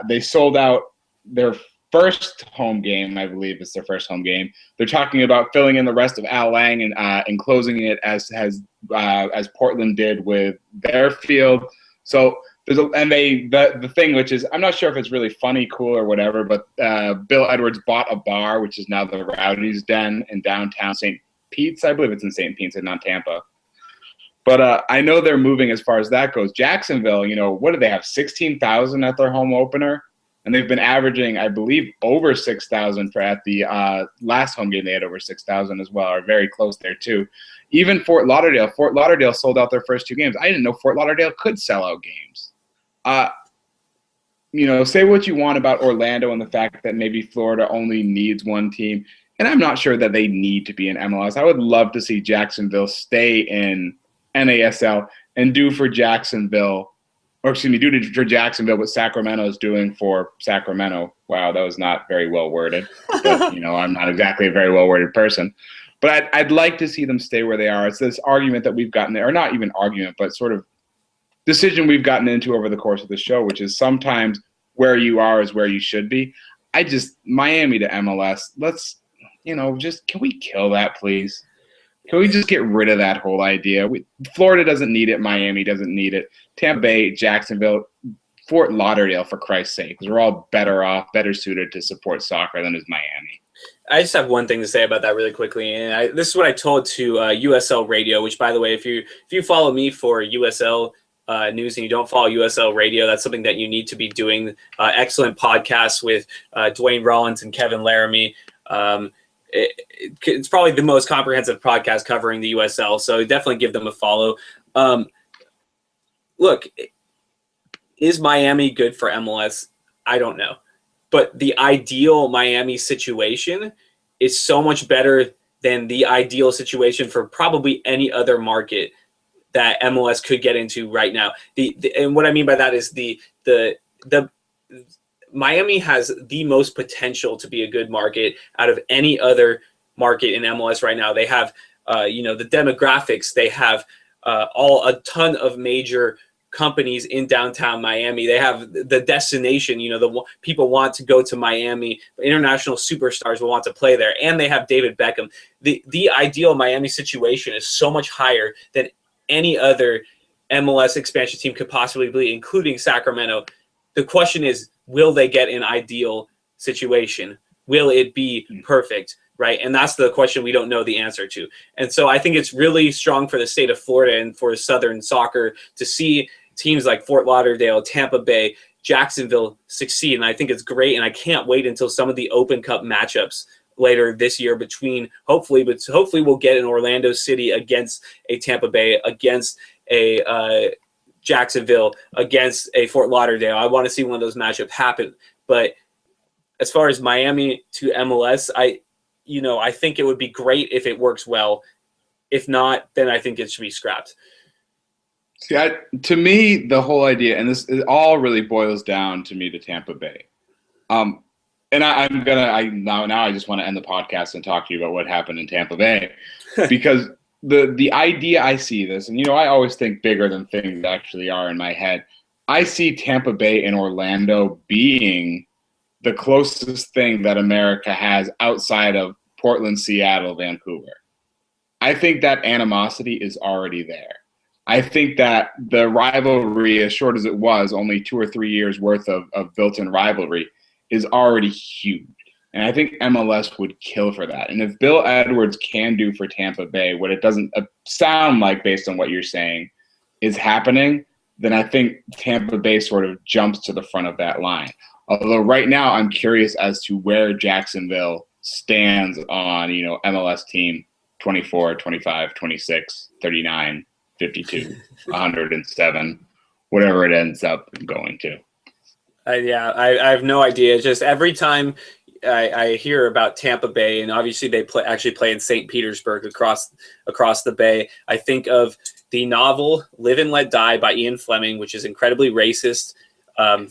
they sold out their first home game, I believe it's their first home game. They're talking about filling in the rest of Al Lang and closing it as Portland did with their field. So the thing, which is, I'm not sure if it's really funny, cool, or whatever, but Bill Edwards bought a bar, which is now the Rowdy's Den in downtown St. Pete's. I believe it's in St. Pete's and not Tampa. But I know they're moving as far as that goes. Jacksonville, what do they have, 16,000 at their home opener? And they've been averaging, I believe, over 6,000 for at the last home game. They had over 6,000 as well, or very close there too. Even Fort Lauderdale sold out their first 2 games. I didn't know Fort Lauderdale could sell out games. Say what you want about Orlando and the fact that maybe Florida only needs one team. And I'm not sure that they need to be in MLS. I would love to see Jacksonville stay in NASL and do for Jacksonville what Sacramento is doing for Sacramento. Wow, that was not very well worded. But, I'm not exactly a very well worded person. But I'd like to see them stay where they are. It's this argument that we've gotten there, or not even argument, but sort of decision we've gotten into over the course of the show, which is sometimes where you are is where you should be. Miami to MLS, let's, can we kill that, please? Can we just get rid of that whole idea? Florida doesn't need it. Miami doesn't need it. Tampa Bay, Jacksonville, Fort Lauderdale, for Christ's sake, because we're all better suited to support soccer than is Miami. I just have one thing to say about that really quickly, and this is what I told to USL Radio. Which, by the way, if you follow me for USL news and you don't follow USL Radio, that's something that you need to be doing. Excellent podcasts with Dwayne Rollins and Kevin Laramie. It's probably the most comprehensive podcast covering the USL, so definitely give them a follow. Look, is Miami good for MLS? I don't know. But the ideal Miami situation is so much better than the ideal situation for probably any other market that MLS could get into right now. And what I mean by that is the Miami has the most potential to be a good market out of any other market in MLS right now. They have, the demographics. They have a ton of major companies in downtown Miami. They have the destination. The people want to go to Miami. International superstars will want to play there, and they have David Beckham. The ideal Miami situation is so much higher than any other MLS expansion team could possibly be, including Sacramento. The question is, will they get an ideal situation? Will it be perfect? Right. And that's the question we don't know the answer to. And so I think it's really strong for the state of Florida and for Southern soccer to see teams like Fort Lauderdale, Tampa Bay, Jacksonville succeed. And I think it's great. And I can't wait until some of the Open Cup matchups later this year hopefully we'll get an Orlando City against a Tampa Bay, against a Jacksonville, against a Fort Lauderdale. I want to see one of those matchups happen. But as far as Miami to MLS, I think it would be great if it works well. If not, then I think it should be scrapped. See, to me, the whole idea, and this it all really boils down to me to Tampa Bay. And I just want to end the podcast and talk to you about what happened in Tampa Bay, because the idea I see this, and I always think bigger than things actually are in my head. I see Tampa Bay and Orlando being the closest thing that America has outside of Portland, Seattle, Vancouver. I think that animosity is already there. I think that the rivalry, as short as it was, only 2 or 3 years worth of built-in rivalry, is already huge. And I think MLS would kill for that. And if Bill Edwards can do for Tampa Bay what it doesn't sound like, based on what you're saying, is happening, then I think Tampa Bay sort of jumps to the front of that line. Although right now I'm curious as to where Jacksonville stands on, MLS team 24, 25, 26, 39, 52, 107, whatever it ends up going to. I have no idea. Just every time I hear about Tampa Bay, and obviously they actually play in St. Petersburg across the bay. I think of the novel Live and Let Die by Ian Fleming, which is incredibly racist,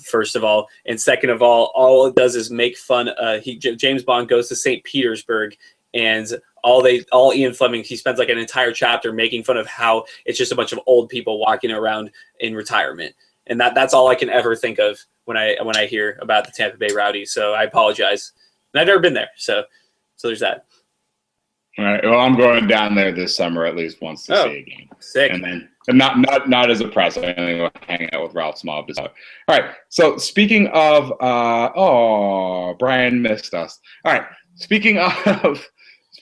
first of all. And second of all it does is make fun. James Bond goes to St. Petersburg, and all Ian Fleming, he spends like an entire chapter making fun of how it's just a bunch of old people walking around in retirement. And that's all I can ever think of when I hear about the Tampa Bay Rowdies. So I apologize. And I've never been there. So there's that. All right. Well, I'm going down there this summer at least once to see a game. Sick. And then not as a press. I'm going to go hang out with Ralph's mom. All right. So speaking of, Brian missed us. All right. Speaking of,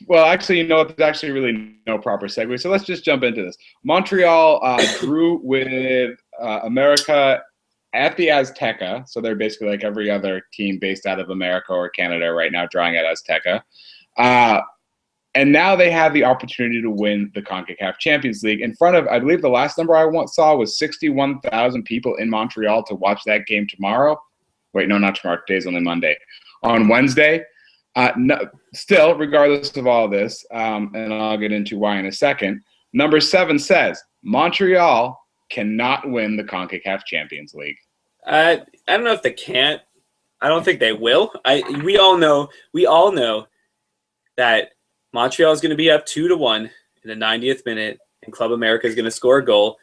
well, actually, you know what? There's actually really no proper segue. So let's just jump into this. Montreal drew with America at the Azteca. So they're basically like every other team based out of America or Canada right now, drawing at Azteca. And now they have the opportunity to win the CONCACAF Champions League in front of, I believe the last number I saw was 61,000 people in Montreal to watch that game tomorrow. Wait, no, not tomorrow. Today's only Monday. On Wednesday. No, still, regardless of all this, and I'll get into why in a second, number 7 says Montreal cannot win the CONCACAF Champions League. I don't know if they can't. I don't think they will. We all know that Montreal is going to be up 2-1 in the 90th minute, and Club America is going to score a goal,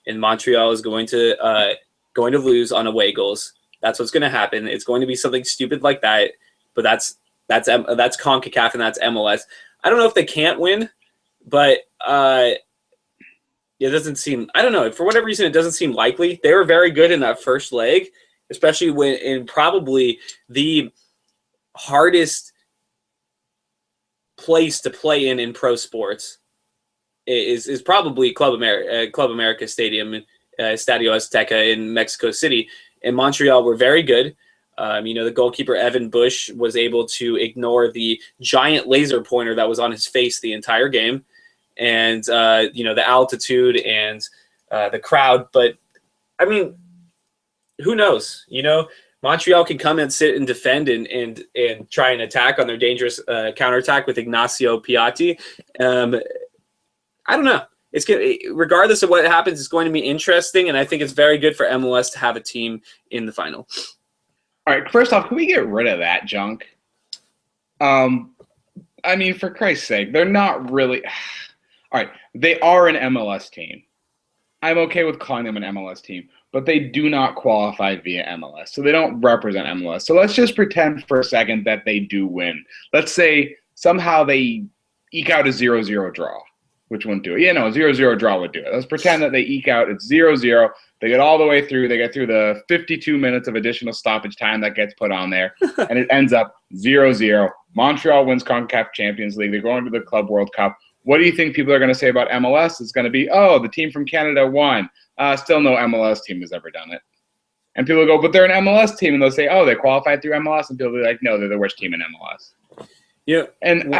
and Montreal is going to lose on away goals. That's what's going to happen. It's going to be something stupid like that, but that's CONCACAF and that's MLS. I don't know if they can't win, but it doesn't seem. I don't know. For whatever reason, it doesn't seem likely. They were very good in that first leg, especially when in probably the hardest place to play in pro sports is probably Club America Stadium, Estadio Azteca in Mexico City. And Montreal were very good. The goalkeeper Evan Bush was able to ignore the giant laser pointer that was on his face the entire game, and the altitude and the crowd. But I mean, who knows? Montreal can come and sit and defend and try and attack on their dangerous counterattack with Ignacio Piatti. I don't know. Regardless of what happens, it's going to be interesting, and I think it's very good for MLS to have a team in the final. All right, first off, can we get rid of that junk? I mean, for Christ's sake, they're not really – all right, they are an MLS team. I'm okay with calling them an MLS team, but they do not qualify via MLS, so they don't represent MLS. So let's just pretend for a second that they do win. Let's say somehow they eke out a 0-0 draw, which wouldn't do it. Yeah, no, a 0-0 draw would do it. Let's pretend that they eke out, it's 0-0. They get all the way through. They get through the 52 minutes of additional stoppage time that gets put on there, and it ends up 0-0. Montreal wins CONCACAF Champions League. They're going to the Club World Cup. What do you think people are going to say about MLS? It's going to be, the team from Canada won. Still no MLS team has ever done it. And people go, but they're an MLS team. And they'll say, they qualified through MLS. And people will be like, no, they're the worst team in MLS. Yeah. And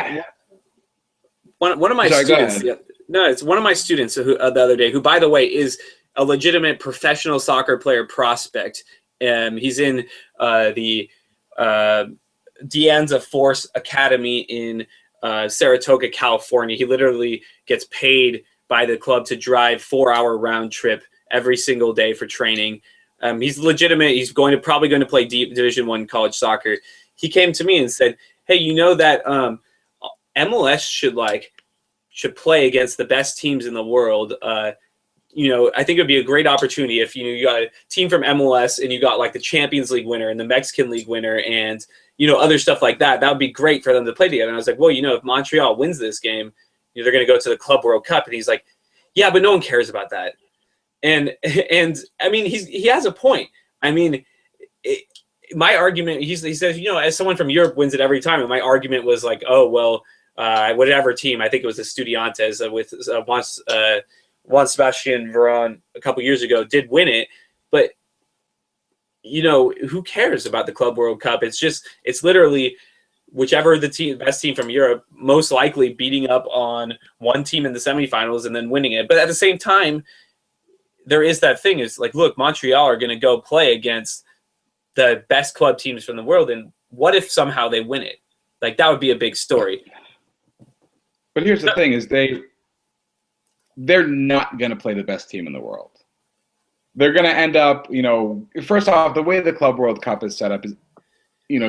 one of my students, it's one of my students who the other day, who, by the way, is a legitimate professional soccer player prospect. He's in the Dianza Force Academy in Saratoga, California. He literally gets paid by the club to drive 4-hour round trip every single day for training. He's legitimate. He's probably going to play Division I college soccer. He came to me and said, "Hey, that MLS should play against the best teams in the world. I think it would be a great opportunity if you got a team from MLS and you got like the Champions League winner and the Mexican League winner and other stuff like that. That would be great for them to play together." And I was like, well, if Montreal wins this game, they're going to go to the Club World Cup. And he's like, yeah, but no one cares about that. And I mean, he has a point. I mean, my argument, he says, as someone from Europe wins it every time. And my argument was like, whatever team, I think it was the Estudiantes with Juan Sebastian Veron a couple years ago did win it. But, who cares about the Club World Cup? It's literally whichever the best team from Europe, most likely beating up on one team in the semifinals and then winning it. But at the same time, there is that thing is like, look, Montreal are going to go play against the best club teams from the world, and what if somehow they win it? Like, that would be a big story. But here's the thing: is they're not going to play the best team in the world. They're going to end up, first off, the way the Club World Cup is set up is,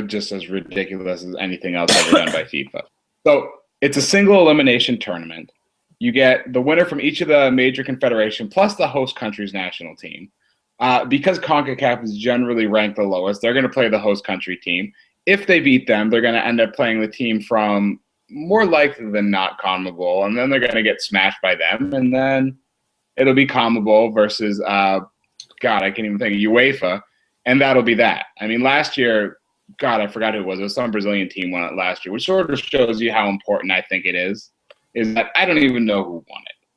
just as ridiculous as anything else ever done by FIFA. So it's a single elimination tournament. You get the winner from each of the major confederation plus the host country's national team. Because CONCACAF is generally ranked the lowest, they're going to play the host country team. If they beat them, they're going to end up playing the team from more likely than not CONMEBOL, and then they're going to get smashed by them, and then it'll be CONMEBOL versus, I can't even think, UEFA, and that'll be that. I mean, last year, I forgot who it was. It was some Brazilian team won it last year, which sort of shows you how important I think it is that I don't even know who won it.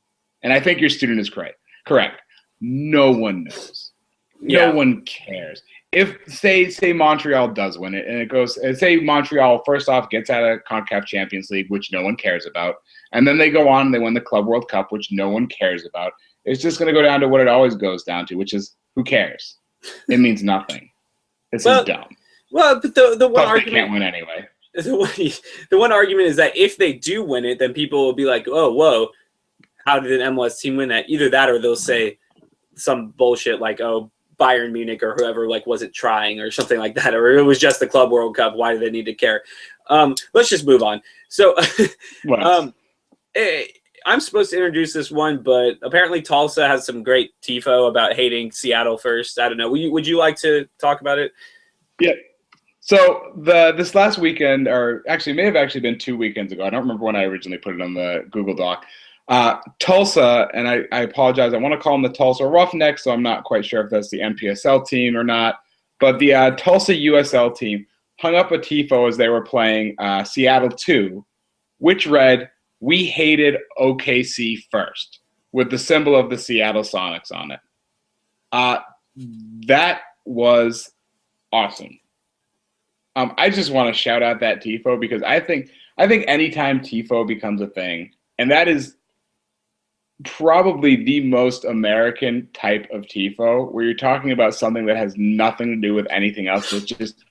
And I think your student is correct. No one knows. No one cares. If, say Montreal does win it, and it goes, say Montreal, first off, gets out of CONCACAF Champions League, which no one cares about, and then they go on and they win the Club World Cup, which no one cares about, it's just going to go down to what it always goes down to, which is, who cares? It means nothing. This is dumb. Well, but the one argument, they can't win anyway. The one argument is that if they do win it, then people will be like, oh, whoa, how did an MLS team win that? Either that or they'll say some bullshit like, oh, Bayern Munich or whoever wasn't trying or something like that, or it was just the Club World Cup. Why do they need to care? Let's just move on. So, I'm supposed to introduce this one, but apparently Tulsa has some great tifo about hating Seattle first. I don't know. Would you like to talk about it? Yeah. So this last weekend, or actually may have actually been 2 weekends ago. I don't remember when I originally put it on the Google Doc. Tulsa, and I apologize, I want to call them the Tulsa Roughnecks, so I'm not quite sure if that's the NPSL team or not, but the Tulsa USL team hung up a tifo as they were playing Seattle 2, which read, "We hated OKC first," with the symbol of the Seattle Sonics on it. That was awesome. I just want to shout out that tifo because I think anytime tifo becomes a thing, and that is probably the most American type of tifo, where you're talking about something that has nothing to do with anything else, it's just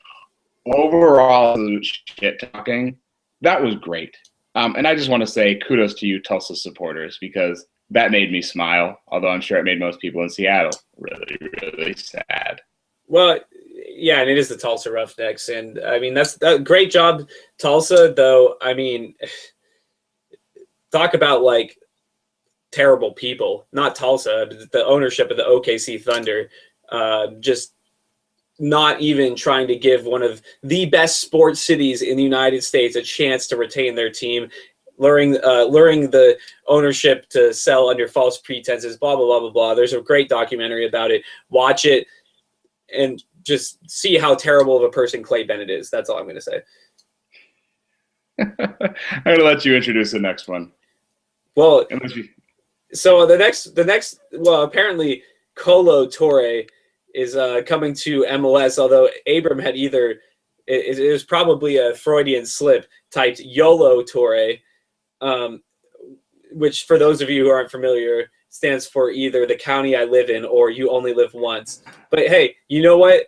overall shit talking. That was great. And I just want to say kudos to you, Tulsa supporters, because that made me smile, although I'm sure it made most people in Seattle really, really sad. Well, yeah, and it is the Tulsa Roughnecks. And, I mean, that's a great job, Tulsa, though. I mean, talk about, terrible people. Not Tulsa, but the ownership of the OKC Thunder. Just not even trying to give one of the best sports cities in the United States a chance to retain their team, luring the ownership to sell under false pretenses, blah, blah, blah, blah, blah. There's a great documentary about it. Watch it and just see how terrible of a person Clay Bennett is. That's all I'm going to say. I'm going to let you introduce the next one. Well, so the next, apparently Kolo Touré is coming to MLS, although Abram had it was probably a Freudian slip, typed YOLO Touré, which for those of you who aren't familiar stands for either the county I live in or you only live once. But hey, you know what?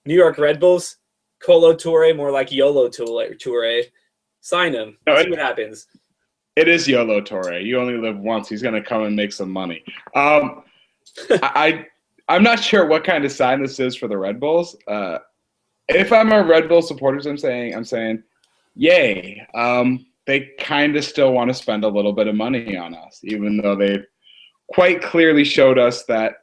New York Red Bulls, Kolo Touré, more like YOLO Touré. Sign him. See what happens. It is YOLO Touré. You only live once. He's going to come and make some money. I'm not sure what kind of sign this is for the Red Bulls. If I'm a Red Bull supporter, I'm saying, yay. They kind of still want to spend a little bit of money on us, even though they've quite clearly showed us that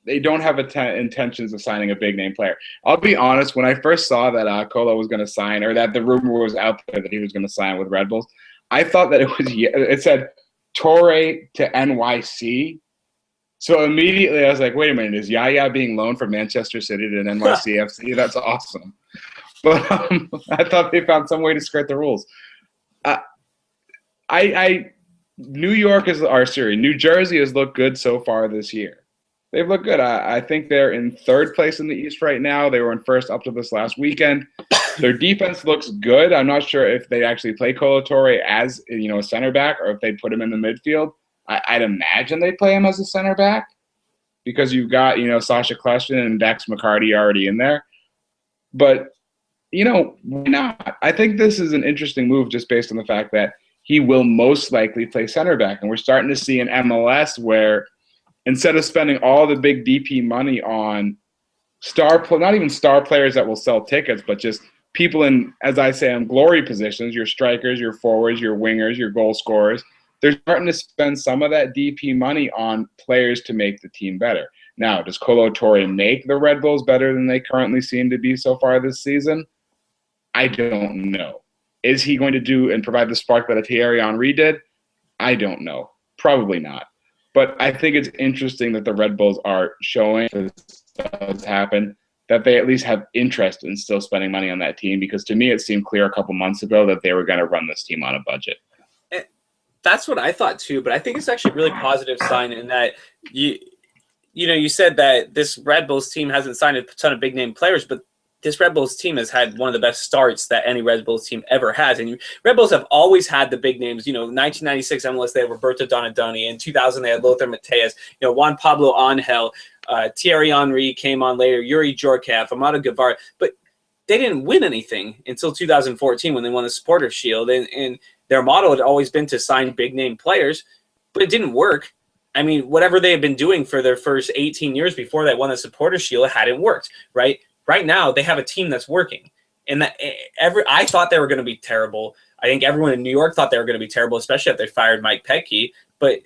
they don't have intentions of signing a big name player. I'll be honest, when I first saw that Kolo was going to sign, or that the rumor was out there that he was going to sign with Red Bulls, I thought that it said Touré to NYC. So immediately I was like, wait a minute, is Yaya being loaned from Manchester City to NYCFC? That's awesome. But I thought they found some way to skirt the rules. New Jersey has looked good so far this year. They've looked good. I think they're in third place in the East right now. They were in first up to this last weekend. Their defense looks good. I'm not sure if they actually play Kolo Touré as a center back or if they put him in the midfield. I'd imagine they play him as a center back because you've got Sacha Kljestan and Dax McCarty already in there. But why not? I think this is an interesting move just based on the fact that he will most likely play center back. And we're starting to see an MLS where instead of spending all the big DP money on not even star players that will sell tickets, but just people in, as I say, in glory positions, your strikers, your forwards, your wingers, your goal scorers, they're starting to spend some of that DP money on players to make the team better. Now, does Kolo Touré make the Red Bulls better than they currently seem to be so far this season? I don't know. Is he going to do and provide the spark that a Thierry Henry did? I don't know. Probably not. But I think it's interesting that the Red Bulls are showing this does happen, that they at least have interest in still spending money on that team, because to me it seemed clear a couple months ago that they were going to run this team on a budget. That's what I thought too, but I think it's actually a really positive sign in that you said that this Red Bulls team hasn't signed a ton of big name players, but this Red Bulls team has had one of the best starts that any Red Bulls team ever has. And Red Bulls have always had the big names. 1996 MLS, they had Roberto Donadoni. In 2000, they had Lothar Matthäus. Juan Pablo Angel. Thierry Henry came on later. Yuri Djorkaeff, Amado Guevara. But they didn't win anything until 2014 when they won the Supporters' Shield. And their model had always been to sign big-name players, but it didn't work. I mean, whatever they had been doing for their first 18 years before they won the Supporters' Shield hadn't worked, right? Right now, they have a team that's working. And I thought they were going to be terrible. I think everyone in New York thought they were going to be terrible, especially after they fired Mike Petke. But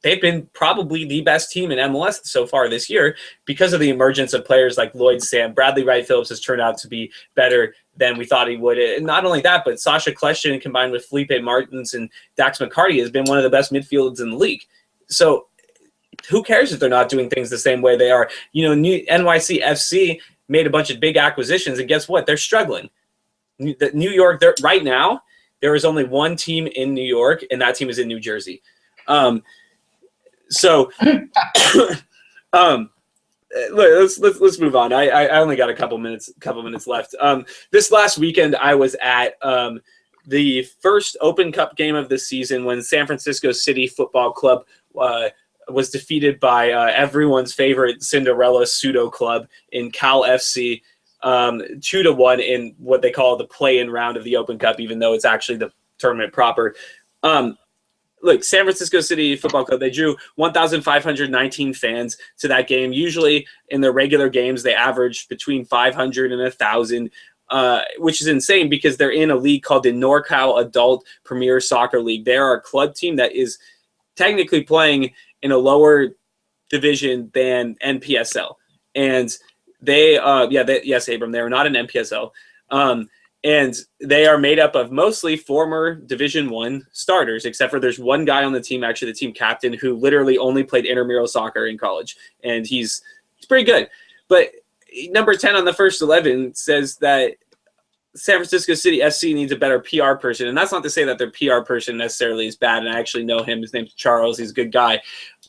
they've been probably the best team in MLS so far this year because of the emergence of players like Lloyd Sam. Bradley Wright Phillips has turned out to be better than we thought he would. And not only that, but Sasha Kljestan combined with Felipe Martins and Dax McCarty has been one of the best midfielders in the league. So who cares if they're not doing things the same way they are? NYC FC made a bunch of big acquisitions, and guess what? They're struggling. New York, right now, there is only one team in New York, and that team is in New Jersey. Let's move on. I only got a couple minutes left. This last weekend, I was at the first Open Cup game of the season when San Francisco City Football Club was defeated by everyone's favorite Cinderella pseudo club in Cal FC, 2-1 in what they call the play-in round of the Open Cup, even though it's actually the tournament proper. Look, San Francisco City Football Club, they drew 1,519 fans to that game. Usually in their regular games, they average between 500 and 1,000, which is insane because they're in a league called the NorCal Adult Premier Soccer League. They are a club team that is technically playing in a lower division than NPSL. And yes, Abram, they are not an NPSL. And they are made up of mostly former Division I starters, except for there's one guy on the team, actually the team captain, who literally only played intramural soccer in college. And he's pretty good. But number 10 on the first 11 says that San Francisco City FC needs a better PR person. And that's not to say that their PR person necessarily is bad. And I actually know him. His name's Charles. He's a good guy.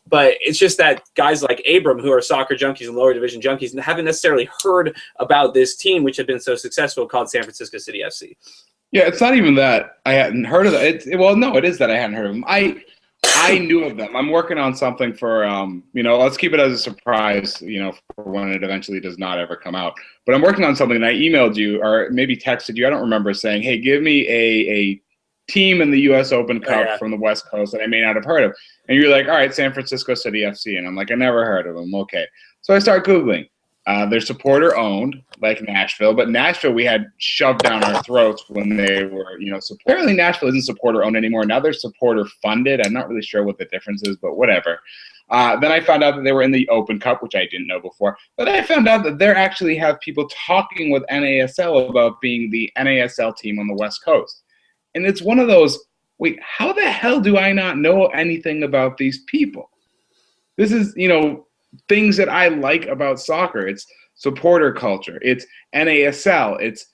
But it's just that guys like Abram, who are soccer junkies and lower division junkies, haven't necessarily heard about this team, which had been so successful, called San Francisco City FC. Yeah, it's not even that I hadn't heard of it. No, it is that I hadn't heard of them. I knew of them. I'm working on something for, let's keep it as a surprise, for when it eventually does not ever come out. But I'm working on something, and I emailed you or maybe texted you. I don't remember, saying, hey, give me a team in the U.S. Open Cup from the West Coast that I may not have heard of. And you're like, all right, San Francisco City FC. And I'm like, I never heard of them. Okay. So I start Googling. They're supporter-owned, like Nashville. But Nashville we had shoved down our throats when they were, apparently Nashville isn't supporter-owned anymore. Now they're supporter-funded. I'm not really sure what the difference is, but whatever. Then I found out that they were in the Open Cup, which I didn't know before. But I found out that they actually have people talking with NASL about being the NASL team on the West Coast. And it's one of those, wait, how the hell do I not know anything about these people? This is, things that I like about soccer. It's supporter culture. It's NASL. It's,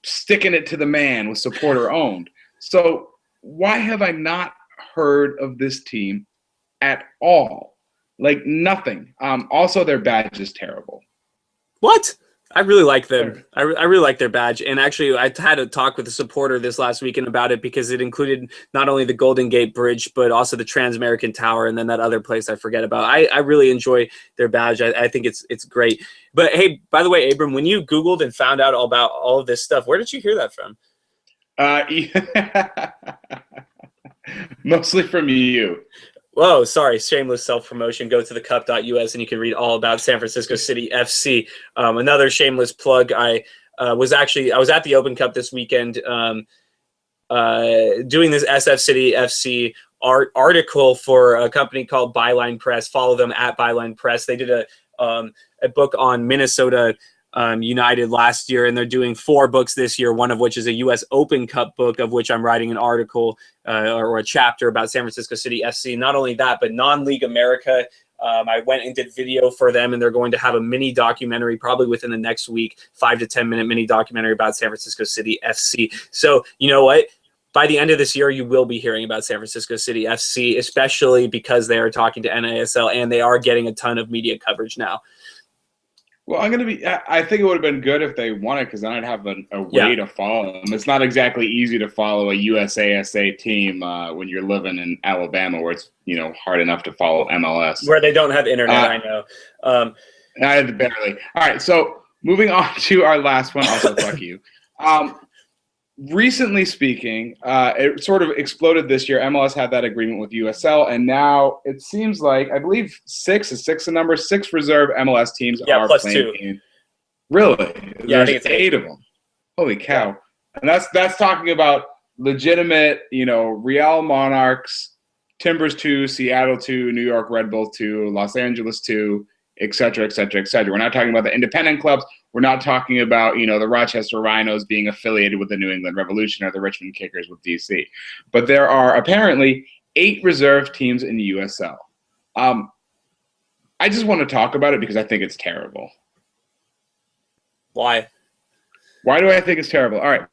sticking it to the man with supporter owned. So why have I not heard of this team at all? Like nothing. Also, their badge is terrible. What? I really like them. I really like their badge. And actually, I had a talk with a supporter this last weekend about it because it included not only the Golden Gate Bridge, but also the Trans-American Tower and then that other place I forget about. I really enjoy their badge. I think it's great. But hey, by the way, Abram, when you Googled and found out all about all of this stuff, where did you hear that from? Mostly from you. Whoa, sorry, shameless self-promotion. Go to thecup.us and you can read all about San Francisco City FC. Another shameless plug. I was at the Open Cup this weekend doing this SF City FC article for a company called Byline Press. Follow them at Byline Press. They did a book on Minnesota United last year, and they're doing 4 books this year, one of which is a U.S. Open Cup book, of which I'm writing an article or a chapter about San Francisco City FC. Not only that, but Non-League America. I went and did video for them, and they're going to have a mini documentary probably within the next week, 5 to 10 minute mini documentary about San Francisco City FC. So you know what? By the end of this year, you will be hearing about San Francisco City FC, especially because they are talking to NASL and they are getting a ton of media coverage now. Well, I think it would have been good if they won it because then I'd have a way to follow them. It's not exactly easy to follow a USASA team when you're living in Alabama, where it's hard enough to follow MLS. Where they don't have internet, I know. I barely. All right, so moving on to our last one. Also, fuck you. Recently speaking, it sort of exploded this year. MLS had that agreement with USL, and now it seems like, I believe 6 the number, 6 reserve MLS teams are plus playing 2. Really? Yeah, There's 8 of them. Holy cow. And that's talking about legitimate, Real Monarchs, Timbers 2, Seattle 2, New York Red Bulls 2, Los Angeles 2, et cetera, et cetera, et cetera. We're not talking about the independent clubs. We're not talking about, the Rochester Rhinos being affiliated with the New England Revolution or the Richmond Kickers with DC. But there are apparently 8 reserve teams in the USL. I just want to talk about it because I think it's terrible. Why? Why do I think it's terrible? All right.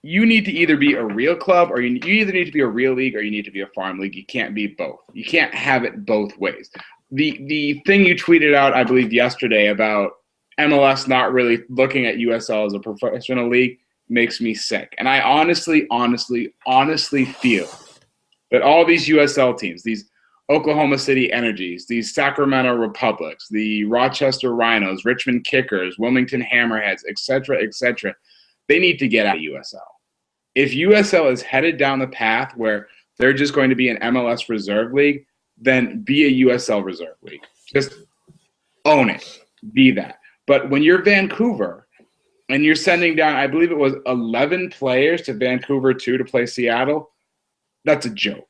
You need to either be a real club or you either need to be a real league or you need to be a farm league. You can't be both. You can't have it both ways. The thing you tweeted out, I believe, yesterday about MLS not really looking at USL as a professional league makes me sick. And I honestly feel that all these USL teams, these Oklahoma City Energies, these Sacramento Republics, the Rochester Rhinos, Richmond Kickers, Wilmington Hammerheads, et cetera, they need to get out of USL. If USL is headed down the path where they're just going to be an MLS reserve league, then be a USL reserve league. Just own it. Be that. But when you're Vancouver and you're sending down, I believe it was 11 players to Vancouver 2 to play Seattle, that's a joke.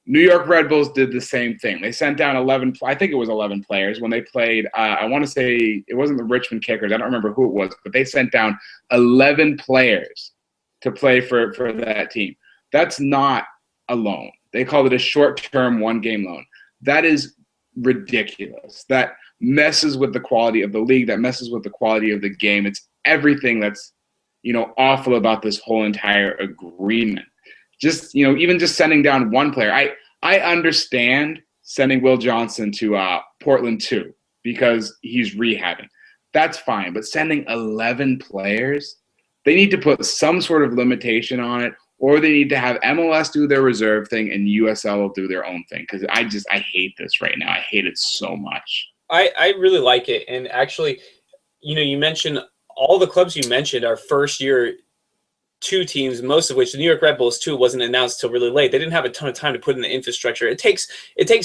New York Red Bulls did the same thing. They sent down 11 players when they played, I want to say it wasn't the Richmond Kickers. I don't remember who it was, but they sent down 11 players to play for that team. That's not a loan. They called it a short-term one-game loan. That is ridiculous. That messes with the quality of the league. That messes with the quality of the game. It's everything that's, awful about this whole entire agreement. Just, even just sending down one player. I understand sending Will Johnson to Portland 2 because he's rehabbing. That's fine. But sending 11 players, they need to put some sort of limitation on it, or they need to have MLS do their reserve thing and USL will do their own thing. Because I hate this right now. I hate it so much. I really like it. And actually, you mentioned all the clubs you mentioned are first-year 2 teams, most of which the New York Red Bulls 2 wasn't announced till really late. They didn't have a ton of time to put in the infrastructure. It takes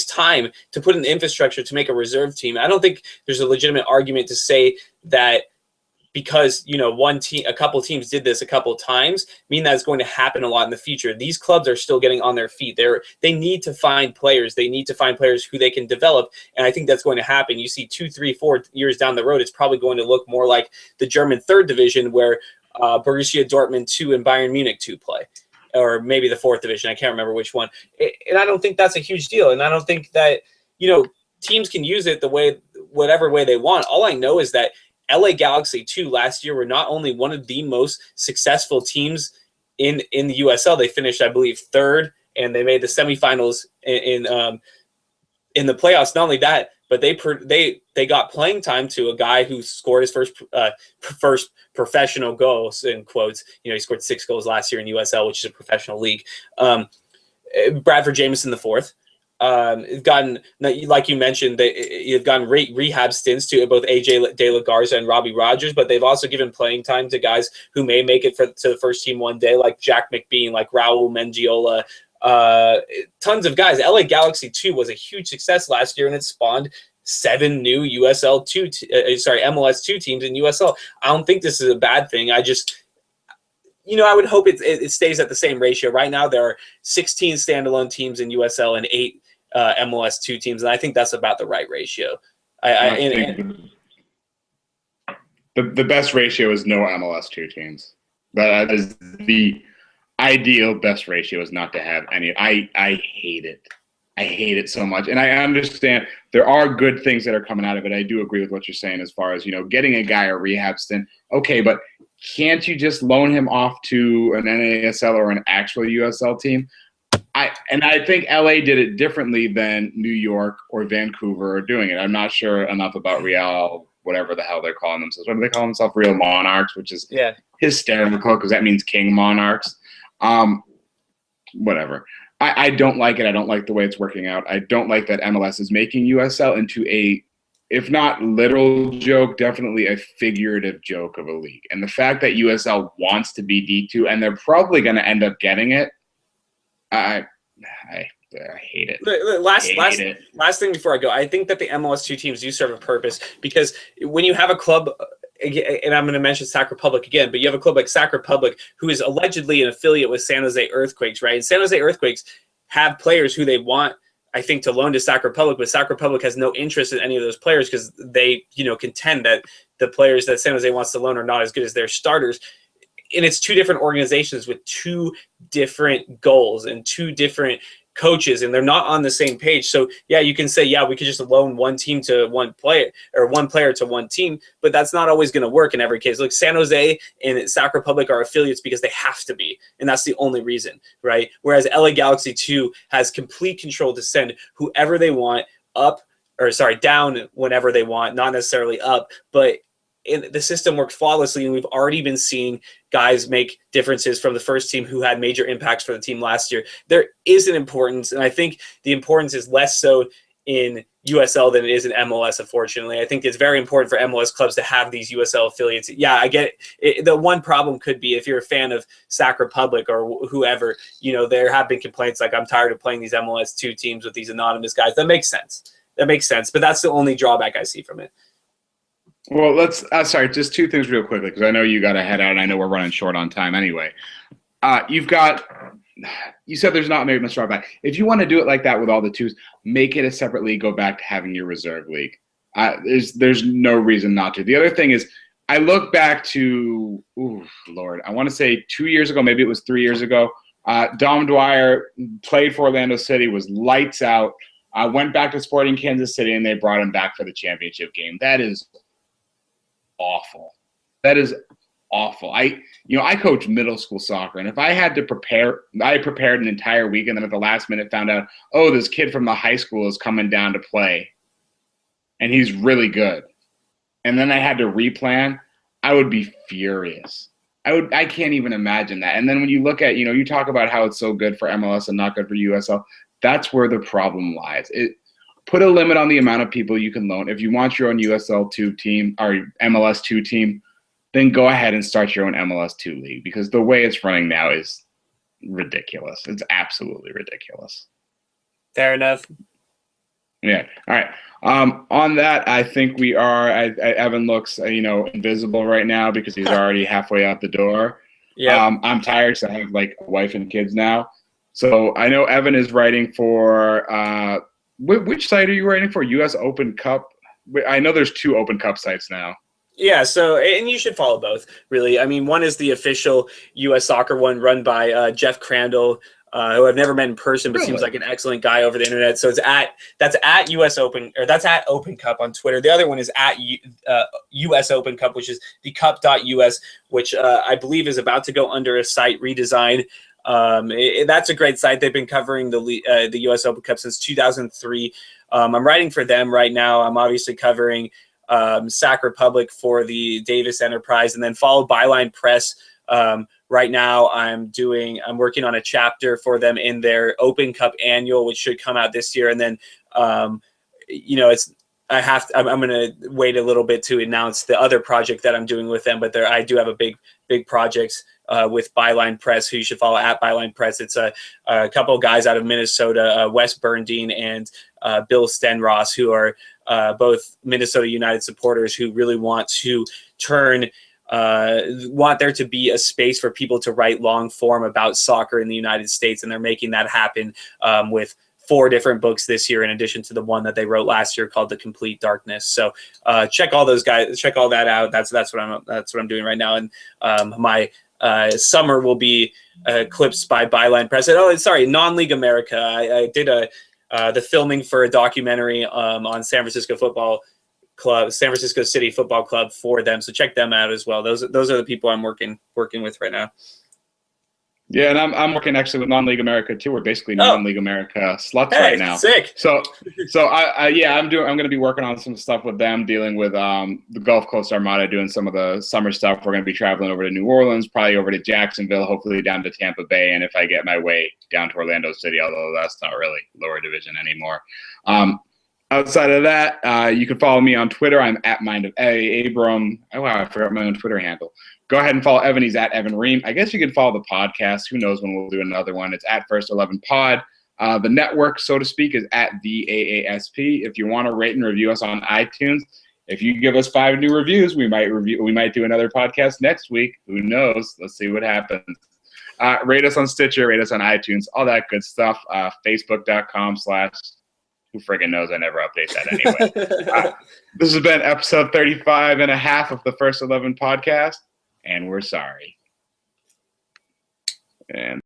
time to put in the infrastructure to make a reserve team. I don't think there's a legitimate argument to say that because one team, a couple teams did this a couple times, mean that it's going to happen a lot in the future. These clubs are still getting on their feet. They need to find players. They need to find players who they can develop, and I think that's going to happen. You see 2, 3, 4 years down the road, it's probably going to look more like the German 3rd division where Borussia Dortmund 2 and Bayern Munich 2 play, or maybe the 4th division. I can't remember which one. And I don't think that's a huge deal. And I don't think that, teams can use it whatever way they want. All I know is that LA Galaxy 2 last year were not only one of the most successful teams in the USL. They finished, I believe, 3rd, and they made the semifinals in the playoffs. Not only that, but they got playing time to a guy who scored his first professional goals, in quotes. He scored 6 goals last year in USL, which is a professional league. Bradford Jamieson the fourth. Gotten, like you mentioned, you've gotten rehab stints to both AJ De La Garza and Robbie Rogers, but they've also given playing time to guys who may make it to the first team one day, like Jack McBean, like Raul Mendiola, tons of guys. LA Galaxy 2 was a huge success last year, and it spawned 7 new MLS 2 teams in USL. I don't think this is a bad thing. I just, I would hope it stays at the same ratio. Right now, there are 16 standalone teams in USL and 8 MLS 2 teams, and I think that's about the right ratio. The best ratio is no MLS 2 teams. That is the ideal best ratio, is not to have any. I hate it. I hate it so much. And I understand there are good things that are coming out of it. I do agree with what you're saying as far as, getting a guy a rehab stint. Okay, but can't you just loan him off to an NASL or an actual USL team? I think LA did it differently than New York or Vancouver are doing it. I'm not sure enough about Real, whatever the hell they're calling themselves. What do they call themselves? Real Monarchs, which is hysterical because that means King Monarchs. Whatever. I don't like it. I don't like the way it's working out. I don't like that MLS is making USL into a, if not literal joke, definitely a figurative joke of a league. And the fact that USL wants to be D2 and they're probably going to end up getting it, I hate it. Last thing before I go, I think that the MLS 2 teams do serve a purpose, because when you have a club, and I'm going to mention Sac Republic again, but you have a club like Sac Republic who is allegedly an affiliate with San Jose Earthquakes, right? And San Jose Earthquakes have players who they want, I think, to loan to Sac Republic, but Sac Republic has no interest in any of those players because they, contend that the players that San Jose wants to loan are not as good as their starters. And it's 2 different organizations with 2 different goals and 2 different coaches, and they're not on the same page. So yeah, you can say, we could just loan one team to one player, or one player to one team, but that's not always going to work in every case. Look, San Jose and Sac Republic are affiliates because they have to be, and that's the only reason, right? Whereas LA Galaxy 2 has complete control to send whoever they want down whenever they want, not necessarily up, but the system works flawlessly, and we've already been seeing guys make differences from the first team who had major impacts for the team last year. There is an importance, and I think the importance is less so in USL than it is in MLS, unfortunately. I think it's very important for MLS clubs to have these USL affiliates. Yeah, I get it. The one problem could be if you're a fan of Sac Republic or whoever, there have been complaints like, I'm tired of playing these MLS 2 teams with these anonymous guys. That makes sense. But that's the only drawback I see from it. Well, let's just 2 things real quickly, because I know you got to head out, and I know we're running short on time anyway. You said there's not maybe much drawback. If you want to do it like that with all the 2s, make it a separate league, go back to having your reserve league. There's no reason not to. The other thing is, I look back to, I want to say 2 years ago, maybe it was 3 years ago, Dom Dwyer played for Orlando City, was lights out, went back to Sporting Kansas City, and they brought him back for the championship game. That is awful. That is awful. I coach middle school soccer, and if I had to prepare, I prepared an entire week, and then at the last minute found out, this kid from the high school is coming down to play, and he's really good. And then I had to replan, I would be furious. I can't even imagine that. And then when you look at, you talk about how it's so good for MLS and not good for USL, that's where the problem lies. Put a limit on the amount of people you can loan. If you want your own USL 2 team or MLS 2 team, then go ahead and start your own MLS 2 league, because the way it's running now is ridiculous. It's absolutely ridiculous. Fair enough. Yeah. All right. On that, I think we are. Evan looks, invisible right now because he's already halfway out the door. Yeah. I'm tired because I have a wife and kids now. So I know Evan is writing for. Which site are you writing for? US Open Cup? I know there's 2 Open Cup sites now. Yeah, and you should follow both, really. I mean, one is the official U.S. soccer one run by Jeff Crandall, who I've never met in person, but seems like an excellent guy over the internet. So that's at US Open, or that's at Open Cup on Twitter. The other one is at US Open Cup, which is the cup.us, which I believe is about to go under a site redesign. That's a great site. They've been covering the U.S. Open Cup since 2003. I'm writing for them right now. I'm obviously covering Sac Republic for the Davis Enterprise, and then follow Byline Press. Right now, I'm working on a chapter for them in their Open Cup Annual, which should come out this year. And then, I'm going to wait a little bit to announce the other project that I'm doing with them. But I do have a big project with Byline Press, who you should follow at Byline Press. It's a couple of guys out of Minnesota, Wes Bernstein and Bill Stenross, who are both Minnesota United supporters who really want to want there to be a space for people to write long form about soccer in the United States, and they're making that happen with 4 different books this year, in addition to the one that they wrote last year called The Complete Darkness. So check all that out. That's what I'm doing right now, and my summer will be eclipsed by Byline Press. Non-League America. I did the filming for a documentary on San Francisco City Football Club for them. So check them out as well. Those are the people I'm working with right now. Yeah, and I'm working actually with Non-League America too. We're basically Non-League America sluts right now. Sick. So I'm going to be working on some stuff with them, dealing with the Gulf Coast Armada, doing some of the summer stuff. We're going to be traveling over to New Orleans, probably over to Jacksonville, hopefully down to Tampa Bay, and if I get my way down to Orlando City, although that's not really lower division anymore. Outside of that, you can follow me on Twitter. I'm at Abram. Oh, wow, I forgot my own Twitter handle. Go ahead and follow Evan. He's at Evan Ream. I guess you can follow the podcast. Who knows when we'll do another one. It's at First 11 Pod. The network, so to speak, is at the AASP. If you want to rate and review us on iTunes, if you give us 5 new reviews, we might do another podcast next week. Who knows? Let's see what happens. Rate us on Stitcher, rate us on iTunes, all that good stuff. Facebook.com/ who friggin' knows? I never update that anyway. This has been episode 35 and a half of the First 11 podcast, and we're sorry. And